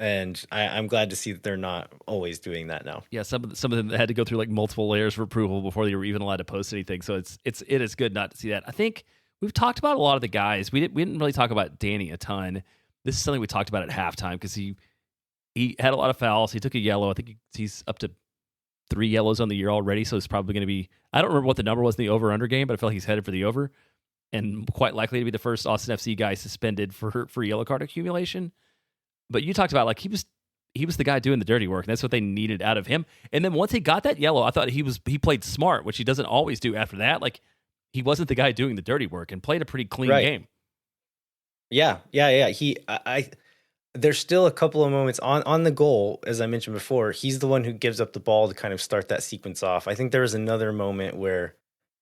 And I'm glad to see that they're not always doing that now. Yeah, some of them had to go through like multiple layers of approval before they were even allowed to post anything. So it is good not to see that. I think we've talked about a lot of the guys. We didn't really talk about Danny a ton. This is something we talked about at halftime, because he had a lot of fouls. He took a yellow. I think he's up to 3 yellows on the year already. So it's probably going to be, I don't remember what the number was in the over/under game, but I feel like he's headed for the over, and quite likely to be the first Austin FC guy suspended for yellow card accumulation. But you talked about like he was the guy doing the dirty work, and that's what they needed out of him. And then once he got that yellow, I thought he played smart, which he doesn't always do after that. Like, he wasn't the guy doing the dirty work, and played a pretty clean game. Yeah. There's still a couple of moments on the goal, as I mentioned before. He's the one who gives up the ball to kind of start that sequence off. I think there was another moment where,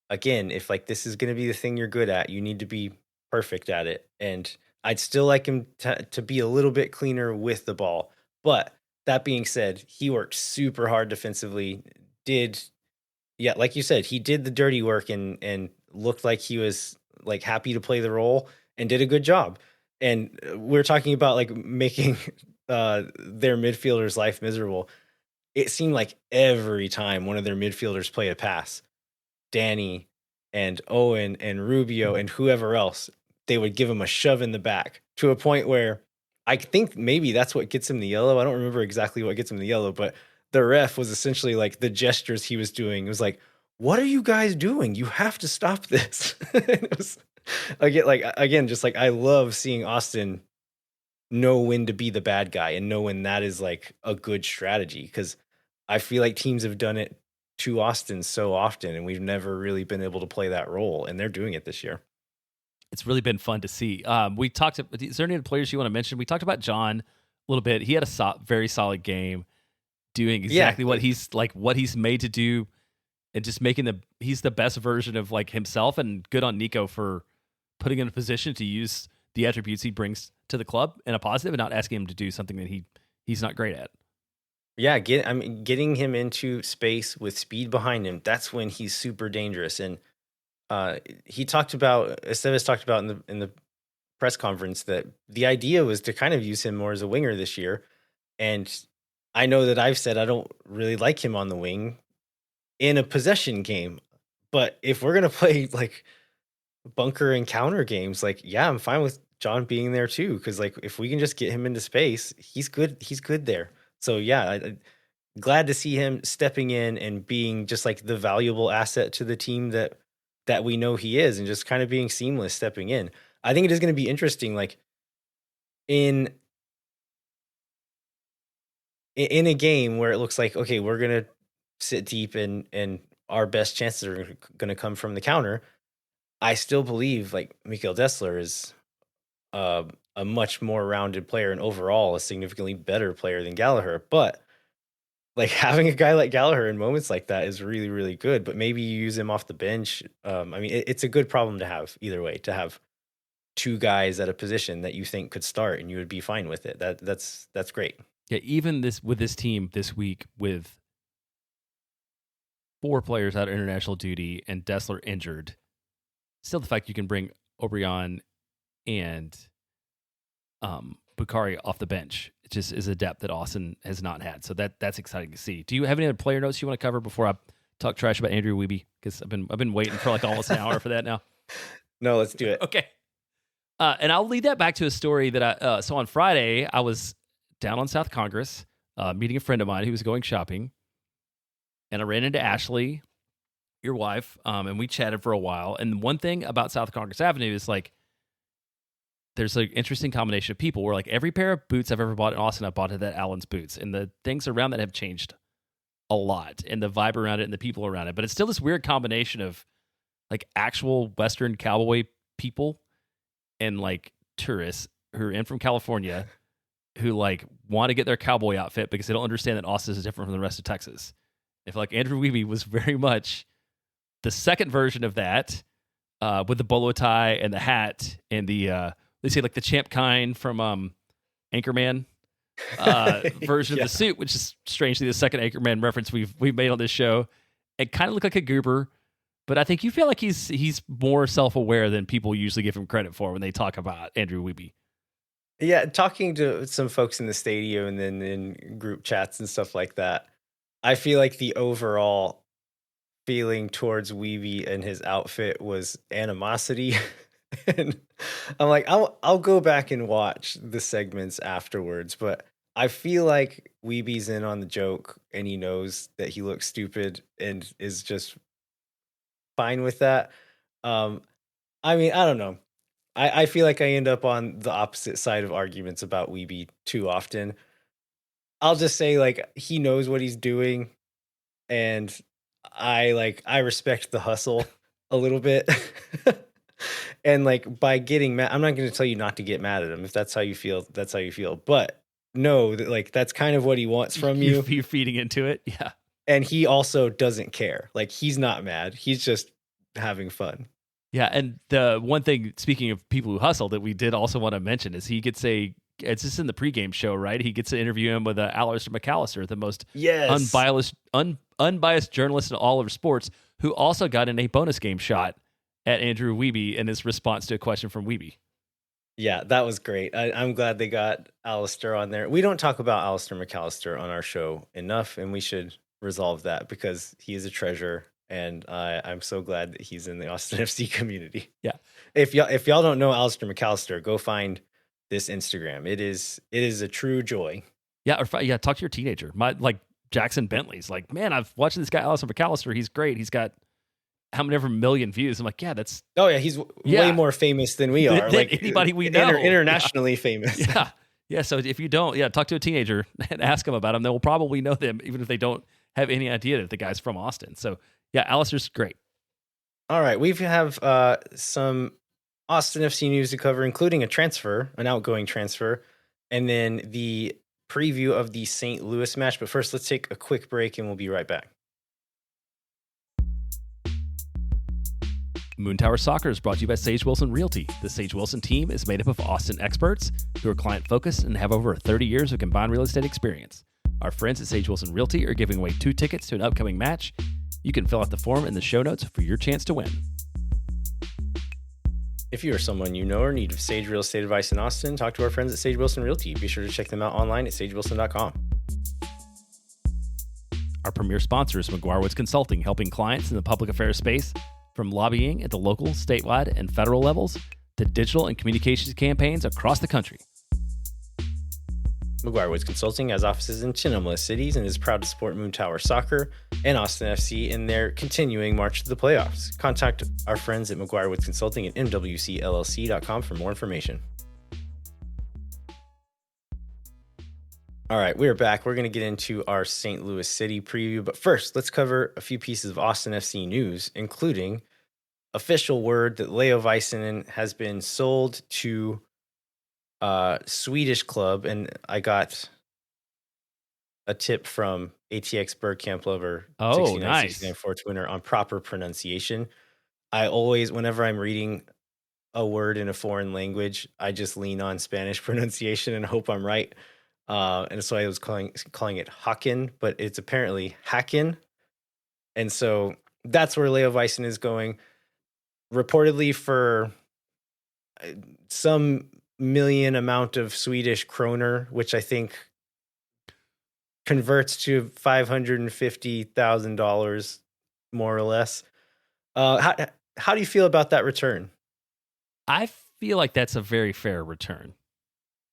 again, if like this is going to be the thing you're good at, you need to be perfect at it. And I'd still like him to be a little bit cleaner with the ball. But that being said, he worked super hard defensively. Like you said, he did the dirty work and looked like he was like happy to play the role and did a good job. And we're talking about like making their midfielder's life miserable. It seemed like every time one of their midfielders played a pass, Danny and Owen and Rubio and whoever else, they would give him a shove in the back to a point where I think maybe that's what gets him the yellow. I don't remember exactly what gets him the yellow, but the ref was essentially like the gestures he was doing. It was like, what are you guys doing? You have to stop this. It was again, just like I love seeing Austin know when to be the bad guy and know when that is like a good strategy, because I feel like teams have done it to Austin so often and we've never really been able to play that role, and they're doing it this year. It's really been fun to see. We talked. Is there any other players you want to mention? We talked about John a little bit. He had a very solid game, doing exactly what he's made to do, and just making he's the best version of like himself. And good on Nico for putting him in a position to use the attributes he brings to the club in a positive, and not asking him to do something that he's not great at. Yeah, getting him into space with speed behind him. That's when he's super dangerous. And Estevez talked about in the press conference that the idea was to kind of use him more as a winger this year. And I know that I've said I don't really like him on the wing in a possession game, but if we're gonna play like bunker and counter games, like yeah, I'm fine with John being there too, because like if we can just get him into space, he's good. He's good there. So yeah, glad to see him stepping in and being just like the valuable asset to the team that we know he is, and just kind of being seamless stepping in. I think it is going to be interesting, like in a game where it looks like okay, we're gonna sit deep and our best chances are gonna come from the counter. I still believe like Mikhail Dessler is a much more rounded player and overall a significantly better player than Gallagher. But like having a guy like Gallagher in moments like that is really, really good. But maybe you use him off the bench. I mean, it's a good problem to have either way, to have two guys at a position that you think could start and you would be fine with it. That's great. Yeah, even with this team this week with 4 players out of international duty and Dessler injured, still the fact you can bring O'Brien and Bukhari off the bench, it just is a depth that Austin has not had. So that's exciting to see. Do you have any other player notes you want to cover before I talk trash about Andrew Wiebe? Because I've been waiting for like almost an hour for that now. No, let's do it. Okay. And I'll lead that back to a story that so on Friday, I was down on South Congress, meeting a friend of mine who was going shopping. And I ran into Ashley, your wife, and we chatted for a while. And one thing about South Congress Avenue is like, there's an interesting combination of people where like every pair of boots I've ever bought in Austin, I bought it at Allen's Boots. And the things around that have changed a lot, and the vibe around it and the people around it. But it's still this weird combination of like actual Western cowboy people and like tourists who are in from California who like want to get their cowboy outfit because they don't understand that Austin is different from the rest of Texas. I feel like Andrew Wiebe was very much the second version of that, with the bolo tie and the hat and the they say like the champ kind from Anchorman version of the suit, which is strangely the second Anchorman reference we've made on this show. It kind of looked like a goober, but I think you feel like he's more self-aware than people usually give him credit for when they talk about Andrew Wiebe. Yeah, talking to some folks in the stadium and then in group chats and stuff like that, I feel like the overall feeling towards Wiebe and his outfit was animosity. And I'm like, I'll go back and watch the segments afterwards, but I feel like Weeby's in on the joke and he knows that he looks stupid and is just fine with that. I mean, I don't know. I feel like I end up on the opposite side of arguments about Wiebe too often. I'll just say like he knows what he's doing, and I respect the hustle a little bit. And like by getting mad, I'm not going to tell you not to get mad at him. If that's how you feel, that's how you feel. But know that like that's kind of what he wants from you. You're feeding into it. Yeah. And he also doesn't care. Like he's not mad. He's just having fun. Yeah, and the one thing, speaking of people who hustle, that we did also want to mention is he gets it's just in the pregame show, right? He gets to interview him with Alistair McAllister, the most unbiased journalist in all of sports, who also got in a bonus game shot at Andrew Wiebe in his response to a question from Wiebe. Yeah, that was great. I'm glad they got Alistair on there. We don't talk about Alistair McAllister on our show enough, and we should resolve that because he is a treasure, and I'm so glad that he's in the Austin FC community. Yeah. If y'all don't know Alistair McAllister, go find this Instagram. It is a true joy. Yeah, yeah, talk to your teenager. My like Jackson Bentley's like, man, I've watched this guy Allison McAllister. He's great. He's got how many ever million views. I'm like, yeah, that's Oh yeah, he's way more famous than we are. than Like anybody we know. internationally famous. Yeah. Yeah. So if you don't, talk to a teenager and ask them about him. They will probably know them, even if they don't have any idea that the guy's from Austin. So yeah, Alistair's great. All right, we have some Austin FC news to cover, including an outgoing transfer, and then the preview of the St. Louis match. But first, let's take a quick break, and we'll be right back. Moon Tower Soccer is brought to you by Sage Wilson Realty. The Sage Wilson team is made up of Austin experts who are client focused and have over 30 years of combined real estate experience. Our friends at Sage Wilson Realty are giving away 2 tickets to an upcoming match. You can fill out the form in the show notes for your chance to win. If you are someone you know or need Sage real estate advice in Austin, talk to our friends at Sage Wilson Realty. Be sure to check them out online at sagewilson.com. Our premier sponsor is McGuire Woods Consulting, helping clients in the public affairs space from lobbying at the local, statewide, and federal levels to digital and communications campaigns across the country. McGuire Woods Consulting has offices in Chinamla cities and is proud to support Moon Tower Soccer and Austin FC in their continuing march to the playoffs. Contact our friends at McGuire Woods Consulting at mwcllc.com for more information. All right, we're back. We're going to get into our St. Louis City preview, but first, let's cover a few pieces of Austin FC news, including official word that Leo Vaisanen has been sold to Swedish club, and I got a tip from ATX Bergkamp Lover 69 winner on proper pronunciation. I always, whenever I'm reading a word in a foreign language, I just lean on Spanish pronunciation and hope I'm right. And so I was calling it Haken, but it's apparently Haken. And so that's where Leo Vaisanen is going, reportedly for some million amount of Swedish kroner, which I think converts to $550,000 more or less. How do you feel about that return? I feel like that's a very fair return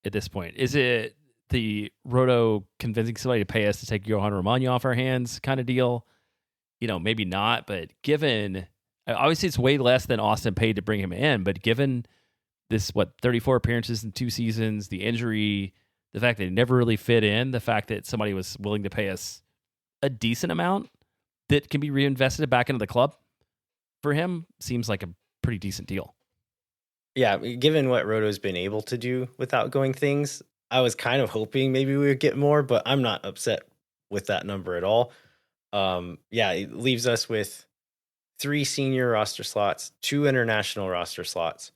at this point. Is it the Roto convincing somebody to pay us to take Johan Romagna off our hands kind of deal? Maybe not, but given, obviously it's way less than Austin paid to bring him in, but given this, 34 appearances in 2 seasons, the injury, the fact that he never really fit in, the fact that somebody was willing to pay us a decent amount that can be reinvested back into the club for him seems like a pretty decent deal. Yeah, given what Roto's been able to do with outgoing things, I was kind of hoping maybe we would get more, but I'm not upset with that number at all. It leaves us with 3 senior roster slots, 2 international roster slots,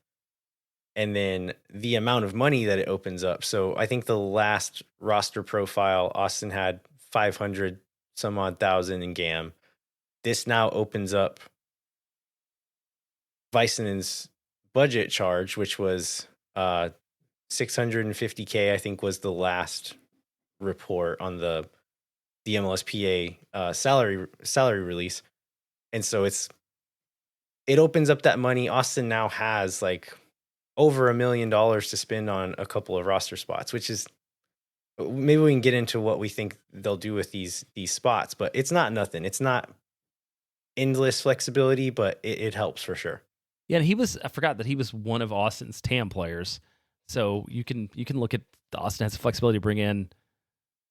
and then the amount of money that it opens up. So I think the last roster profile, Austin had 500 some odd thousand in GAM. This now opens up Vaisanen's budget charge, which was $650K, I think was the last report on the MLSPA salary release. And so it opens up that money. Austin now has like over $1 million to spend on a couple of roster spots, which is, maybe we can get into what we think they'll do with these spots, but it's not nothing. It's not endless flexibility, but it helps for sure. Yeah, and I forgot that he was one of Austin's TAM players. So you can look at Austin has the flexibility to bring in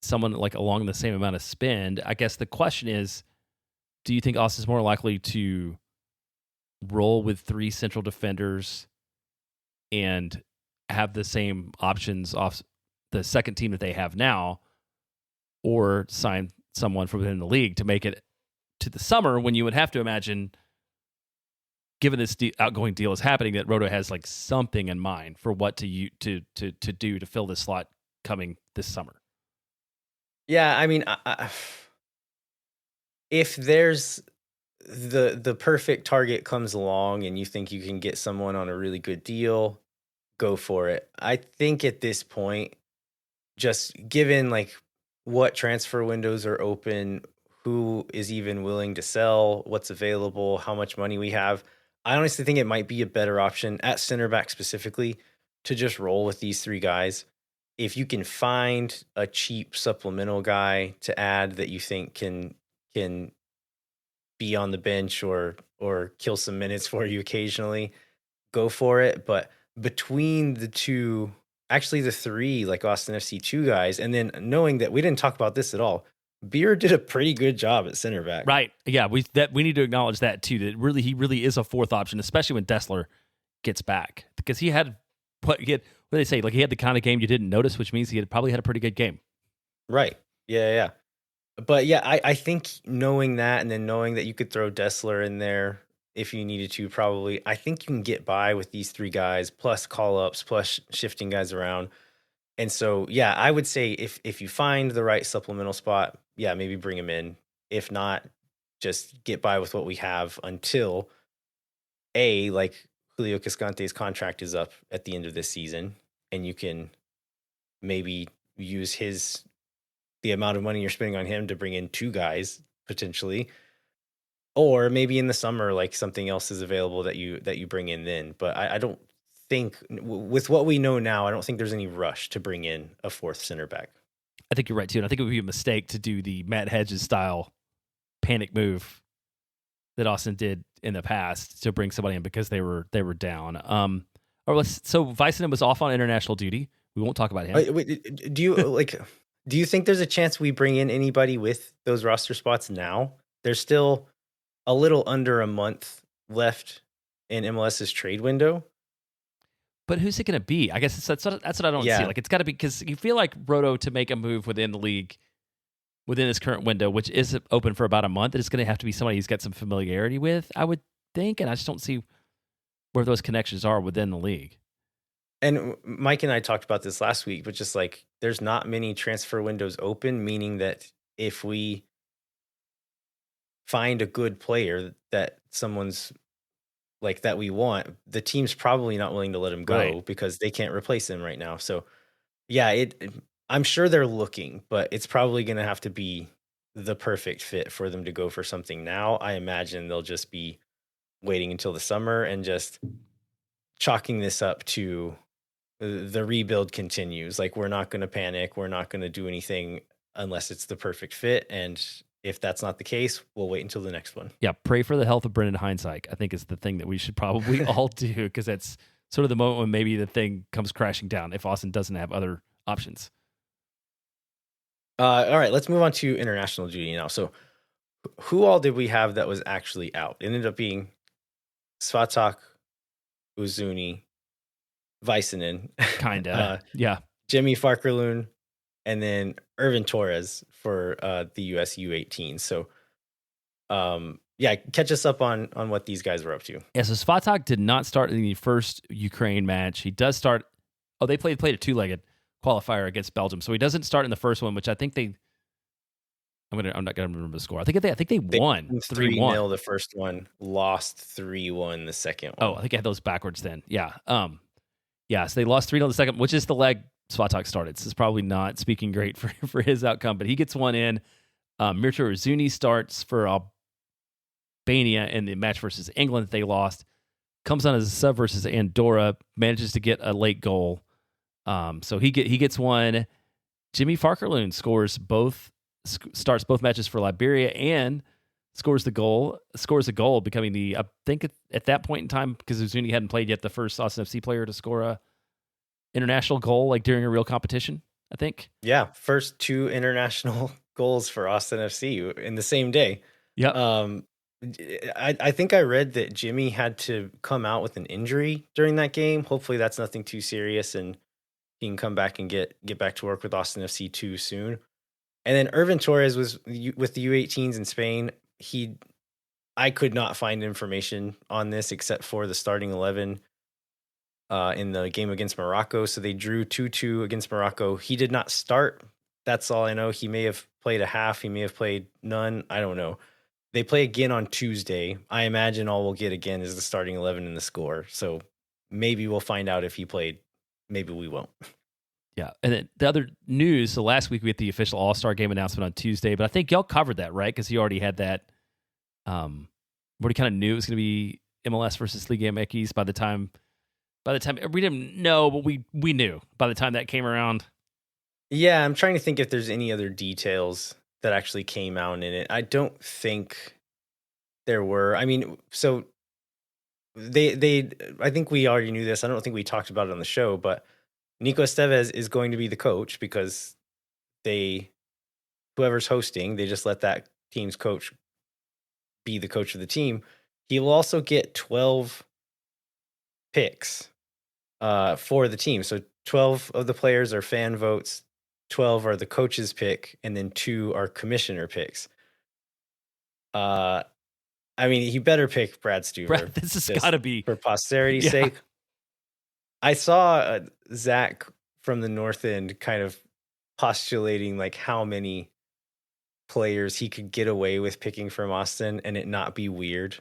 someone like along the same amount of spend. I guess the question is, do you think Austin's more likely to roll with 3 central defenders and have the same options off the second team that they have now, or sign someone from within the league to make it to the summer when you would have to imagine, given this outgoing deal is happening, that Roto has like something in mind for what to do to fill this slot coming this summer? Yeah, I mean, if there's the perfect target comes along and you think you can get someone on a really good deal, go for it. I think at this point, just given like what transfer windows are open, who is even willing to sell, what's available, how much money we have, I honestly think it might be a better option at center back specifically to just roll with these three guys. If you can find a cheap supplemental guy to add that you think can be on the bench or kill some minutes for you occasionally, go for it. But between the two, actually the three, like Austin FC two guys, and then knowing that we didn't talk about this at all, Beer did a pretty good job at center back. Right. Yeah, we need to acknowledge that too. That really he really is a fourth option, especially when Dessler gets back. Because he had what do they say? Like he had the kind of game you didn't notice, which means he had probably had a pretty good game. Right. Yeah, yeah. But yeah, I think knowing that and then knowing that you could throw Dessler in there if you needed to, probably, I think you can get by with these three guys plus call ups plus shifting guys around. And so, yeah, I would say if you find the right supplemental spot, yeah, maybe bring him in. If not, just get by with what we have until like Julio Cascante's contract is up at the end of this season, and you can maybe use the amount of money you're spending on him to bring in two guys potentially, or maybe in the summer, like something else is available that you bring in then. But I don't think with what we know now, I don't think there's any rush to bring in a fourth center back. I think you're right too, and I think it would be a mistake to do the Matt Hedges style panic move that Austin did in the past to bring somebody in because they were down. So Vaisanen was off on international duty. We won't talk about him. Wait, do you do you think there's a chance we bring in anybody with those roster spots now? There's still a little under a month left in MLS's trade window. But who's it going to be? I guess that's what I don't see. Like it's got to be because you feel like Roto to make a move within the league within this current window, which is open for about a month, it's going to have to be somebody he's got some familiarity with, I would think, and I just don't see where those connections are within the league. And Mike and I talked about this last week, but just like there's not many transfer windows open, meaning that if we find a good player that someone's like that we want, the team's probably not willing to let him go because they can't replace him right now. So yeah, I'm sure they're looking, but it's probably going to have to be the perfect fit for them to go for something now. I imagine they'll just be waiting until the summer and just chalking this up to the rebuild continues. Like we're not going to panic. We're not going to do anything unless it's the perfect fit. And if that's not the case, we'll wait until the next one. Yeah, pray for the health of Brendan Hindsight, I think is the thing that we should probably all do, because that's sort of the moment when maybe the thing comes crashing down if Austin doesn't have other options. All right, let's move on to international duty now. So who all did we have that was actually out? It ended up being Svatak, Uzuni, Vaisanen. Kinda. Yeah. Jimmy Farkerloon, and then Irvin Torres for the US U18. So yeah, catch us up on what these guys were up to. Yeah, so Svatak did not start in the first Ukraine match. He does start. Oh, they played a two-legged qualifier against Belgium, so he doesn't start in the first one, which I think they. I'm not gonna remember the score. I think they won 3-0 the first one, lost 3-1 the second one. Oh, I think I had those backwards then. Yeah. Yeah. So they lost 3-0 the second, which is the leg Svatak started. So it's probably not speaking great for his outcome, but he gets one in. Mircea Uzuni starts for Albania in the match versus England that they lost. Comes on as a sub versus Andorra, manages to get a late goal. So he gets one. Jimmy Farkerloon starts both matches for Liberia and scores a goal, becoming the, I think at that point in time, because Uzuni hadn't played yet, the first Austin FC player to score a international goal like during a real competition, I think. Yeah, first 2 international goals for Austin FC in the same day. Yeah. I think I read that Jimmy had to come out with an injury during that game. Hopefully that's nothing too serious and he can come back and get back to work with Austin FC 2 soon. And then Irvin Torres was with the U18s in Spain. I could not find information on this except for the starting 11 in the game against Morocco. So they drew 2-2 against Morocco. He did not start. That's all I know. He may have played a half. He may have played none. I don't know. They play again on Tuesday. I imagine all we'll get again is the starting 11 and the score. So maybe we'll find out if he played maybe we won't. Yeah. And then the other news, so last week we had the official All-Star game announcement on Tuesday, but I think y'all covered that, right? Because you already had that, already kind of knew it was going to be MLS versus Liga MX by the time we didn't know, but we knew by the time that came around. Yeah, I'm trying to think if there's any other details that actually came out in it. I don't think there were. I mean, so they I think we already knew this. I don't think we talked about it on the show, but Nico Estevez is going to be the coach because they whoever's hosting, they just let that team's coach be the coach of the team. He will also get 12 picks for the team. So 12 of the players are fan votes, 12 are the coach's pick, and then 2 are commissioner picks. I mean, he better pick Brad Stuver This has just got to be, for posterity's yeah. sake. I saw Zach from the North End kind of postulating like how many players he could get away with picking from Austin and it not be weird.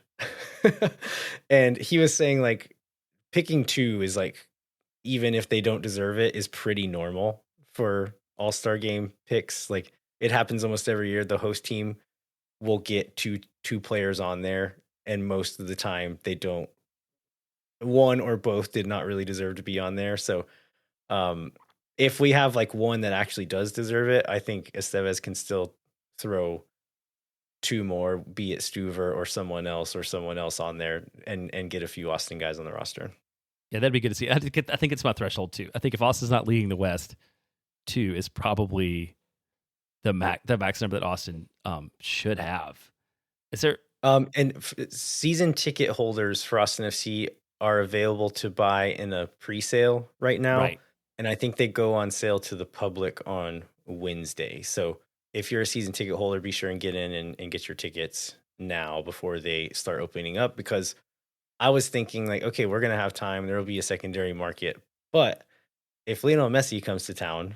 And he was saying like picking 2 is like, even if they don't deserve it, is pretty normal for all-star game picks. Like it happens almost every year. The host team will get two players on there, and most of the time they don't. One or both did not really deserve to be on there. So if we have like one that actually does deserve it, I think Estevez can still throw 2 more, be it Stuver or someone else on there, and get a few Austin guys on the roster. Yeah, that'd be good to see. I think it's my threshold too. I think if Austin's not leading the West, 2 is probably the max number that Austin should have. Is there? And season ticket holders for Austin FC are available to buy in a pre-sale right now. Right. And I think they go on sale to the public on Wednesday. So if you're a season ticket holder, be sure and get in and get your tickets now before they start opening up. Because I was thinking like, okay, we're going to have time. There will be a secondary market. But if Lionel Messi comes to town,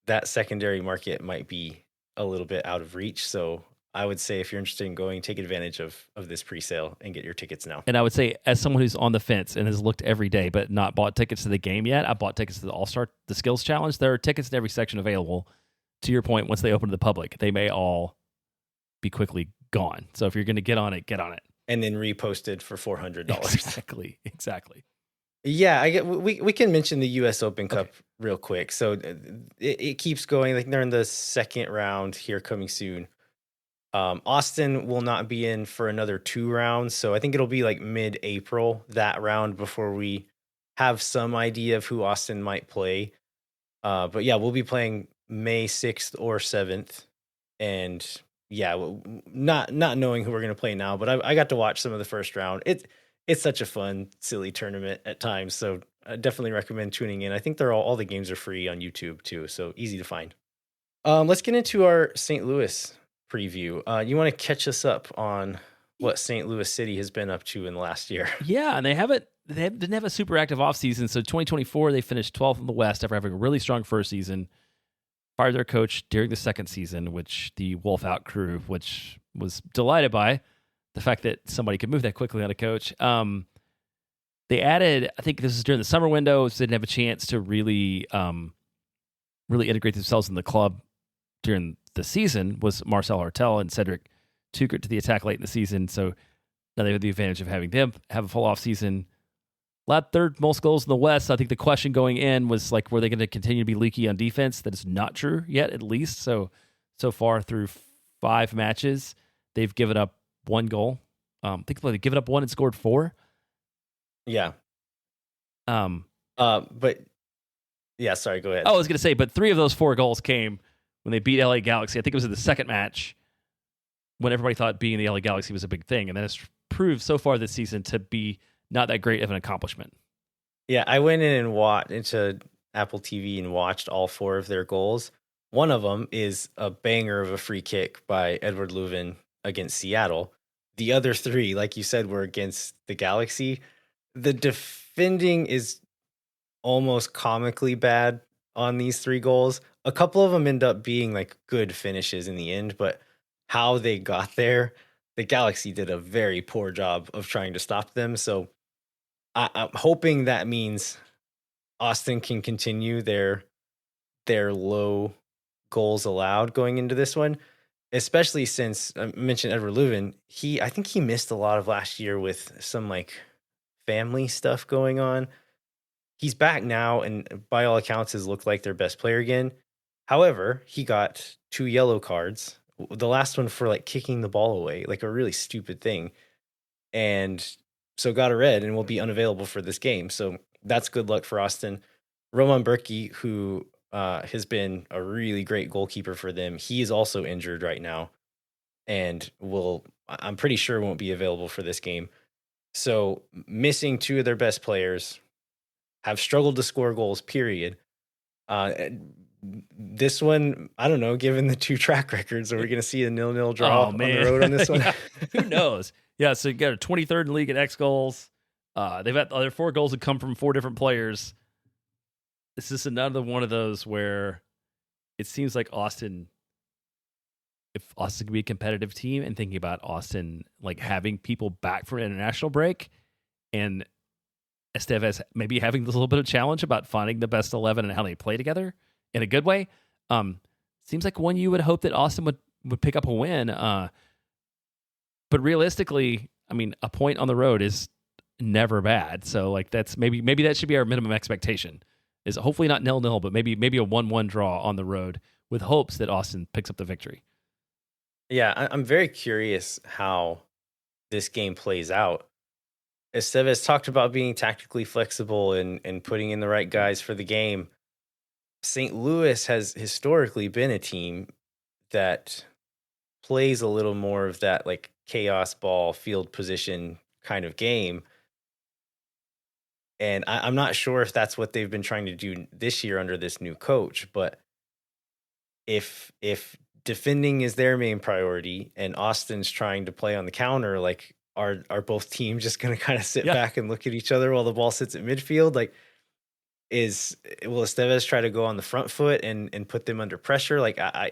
that secondary market might be a little bit out of reach. So I would say if you're interested in going, take advantage of this pre-sale and get your tickets now. And I would say, as someone who's on the fence and has looked every day but not bought tickets to the game yet, I bought tickets to the All-Star, the Skills Challenge. There are tickets in every section available. To your point, once they open to the public, they may all be quickly gone. So if you're going to get on it, get on it. And then reposted for $400. Exactly. Yeah, we can mention the U.S. Open Cup real quick. So it keeps going. Like they're in the second round here coming soon. Austin will not be in for another 2 rounds. So I think it'll be like mid-April, that round, before we have some idea of who Austin might play. But yeah, we'll be playing May 6th or 7th. And yeah, not knowing who we're going to play now, but I got to watch some of the first round. It's such a fun, silly tournament at times. So I definitely recommend tuning in. I think they're all the games are free on YouTube too. So easy to find. Let's get into our St. Louis preview. You want to catch us up on what St. Louis City has been up to in the last year? Yeah, and they didn't have a super active offseason. So 2024, they finished 12th in the West after having a really strong first season. Fired their coach during the second season, which the Wolff out crew, which was delighted by the fact that somebody could move that quickly on a coach. They added, I think this is during the summer window, so they didn't have a chance to really integrate themselves in the club during the season, was Marcel Hartel and Cedric Tukert to the attack late in the season. So now they have the advantage of having them have a full off season. Led third most goals in the West. I think the question going in was like, were they going to continue to be leaky on defense? That is not true yet, at least. So far through 5 matches, they've given up 1 goal. I think they've given up 1 and scored 4. Yeah. But yeah, sorry, go ahead. Oh, I was going to say, but 3 of those 4 goals came when they beat LA Galaxy. I think it was in the second match when everybody thought being the LA Galaxy was a big thing. And then it's proved so far this season to be not that great of an accomplishment. Yeah, I went in and watched into Apple TV and watched all 4 of their goals. One of them is a banger of a free kick by Edward Leuven against Seattle. The other 3, like you said, were against the Galaxy. The defending is almost comically bad on these 3 goals. A couple of them end up being like good finishes in the end, but how they got there, the Galaxy did a very poor job of trying to stop them. So I'm hoping that means Austin can continue their low goals allowed going into this one, especially since I mentioned Edward Leuven. I think he missed a lot of last year with some like family stuff going on. He's back now, and by all accounts, has looked like their best player again. However, he got 2 yellow cards. The last one for like kicking the ball away, like a really stupid thing, and so got a red and will be unavailable for this game. So that's good luck for Austin. Roman Berkey, who has been a really great goalkeeper for them, he is also injured right now, and I'm pretty sure won't be available for this game. So missing 2 of their best players, have struggled to score goals, period. This one, I don't know, given the 2 track records, are we going to see a 0-0 draw on the road on this one? Yeah. Who knows? Yeah, so you got a 23rd in the league at X goals. They've had their 4 goals that come from 4 different players. This is another one of those where it seems like Austin, if Austin can be a competitive team, and thinking about Austin like having people back from an international break, and Estevez maybe having this little bit of challenge about finding the best 11 and how they play together in a good way. Seems like one you would hope that Austin would pick up a win. But realistically, I mean, a point on the road is never bad. So like that's maybe that should be our minimum expectation, is hopefully not 0-0, but maybe a 1-1 draw on the road with hopes that Austin picks up the victory. Yeah, I'm very curious how this game plays out. Estevez talked about being tactically flexible and putting in the right guys for the game. St. Louis has historically been a team that plays a little more of that like chaos ball field position kind of game. And I'm not sure if that's what they've been trying to do this year under this new coach, but if defending is their main priority and Austin's trying to play on the counter, like are both teams just going to kind of sit back and look at each other while the ball sits at midfield? Like, will Estevez try to go on the front foot and put them under pressure? Like, I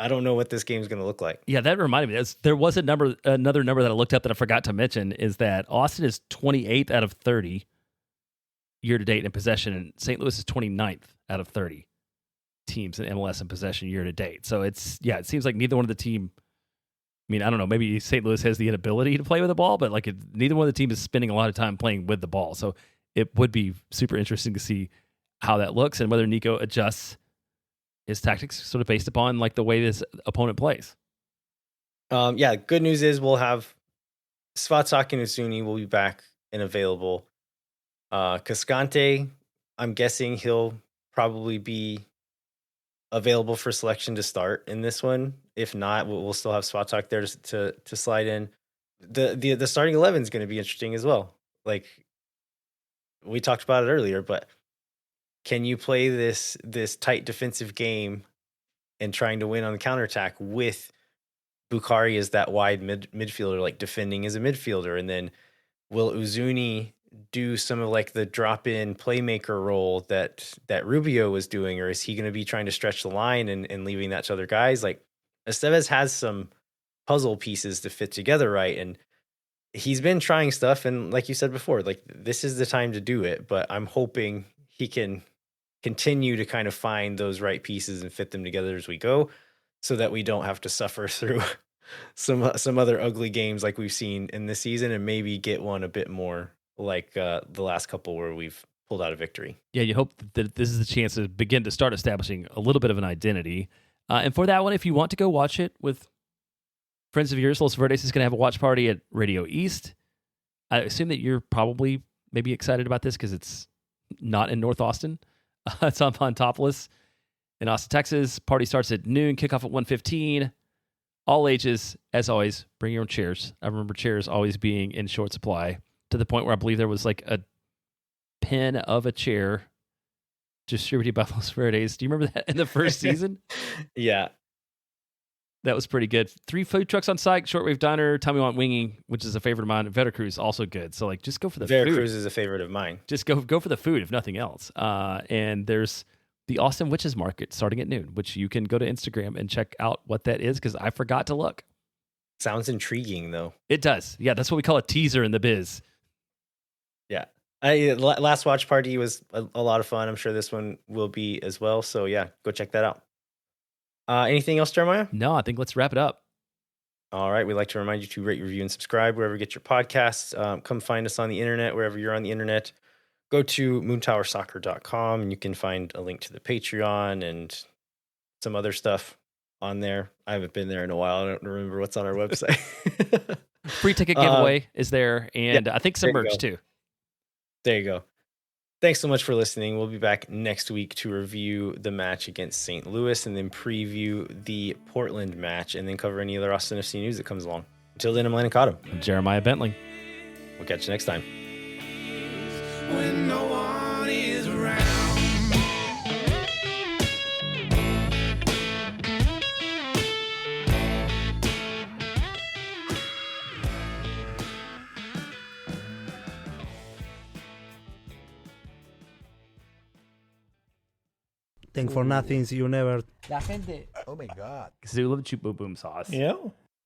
don't know what this game's going to look like. Yeah, that reminded me. There was another number that I looked up that I forgot to mention, is that Austin is 28th out of 30 year to date in possession, and St. Louis is 29th out of 30 teams in MLS in possession year to date. So it seems like neither one of the team. I mean, I don't know. Maybe St. Louis has the inability to play with the ball, but like neither one of the teams is spending a lot of time playing with the ball. So it would be super interesting to see how that looks and whether Nico adjusts his tactics sort of based upon like the way this opponent plays. Yeah, good news is we'll have Vazquez and Uzuni will be back and available. Cascante, I'm guessing he'll probably be available for selection to start in this one. If not, we'll still have Swatok there to slide in. The starting 11 is going to be interesting as well. Like we talked about it earlier, but can you play this tight defensive game and trying to win on the counterattack with Bukhari as that wide midfielder, like defending as a midfielder, and then will Uzuni do some of like the drop-in playmaker role that Rubio was doing, or is he going to be trying to stretch the line and leaving that to other guys? Like Estevez has some puzzle pieces to fit together, right? And he's been trying stuff, and like you said before, like this is the time to do it, but I'm hoping he can continue to kind of find those right pieces and fit them together as we go, so that we don't have to suffer through some other ugly games like we've seen in this season, and maybe get one a bit more like the last couple where we've pulled out a victory. Yeah, you hope that this is a chance to begin to start establishing a little bit of an identity. And for that one, if you want to go watch it with friends of yours, Los Verdes is going to have a watch party at Radio East. I assume that you're probably maybe excited about this because it's not in North Austin. It's on Pontopolis in Austin, Texas. Party starts at noon, kickoff at 1:15. All ages, as always, bring your own chairs. I remember chairs always being in short supply, to the point where I believe there was like a pin of a chair distributed by Los Verdes. Do you remember that in the first season? Yeah. That was pretty good. 3 food trucks on site, Shortwave Diner, Tommy Want Winging, which is a favorite of mine. Veracruz, also good. So like just go for the food. Veracruz is a favorite of mine. Just go for the food, if nothing else. And there's the Austin Witches Market starting at noon, which you can go to Instagram and check out what that is, because I forgot to look. Sounds intriguing, though. It does. Yeah, that's what we call a teaser in the biz. Yeah. Last watch party was a lot of fun. I'm sure this one will be as well. So yeah, go check that out. Anything else, Jeremiah? No, I think let's wrap it up. All right. We'd like to remind you to rate, review, and subscribe wherever you get your podcasts. Come find us on the internet, wherever you're on the internet. Go to moontowersoccer.com and you can find a link to the Patreon and some other stuff on there. I haven't been there in a while. I don't remember what's on our website. Free ticket giveaway is there, and I think some merch too. There you go. Thanks so much for listening. We'll be back next week to review the match against St. Louis and then preview the Portland match and then cover any other Austin FC news that comes along. Until then, I'm Landon Cottom. I'm Jeremiah Bentley. We'll catch you next time. When no one is around. Think for nothing, you never. La gente. Oh my God. Because they love the cheap boom boom sauce. Yeah.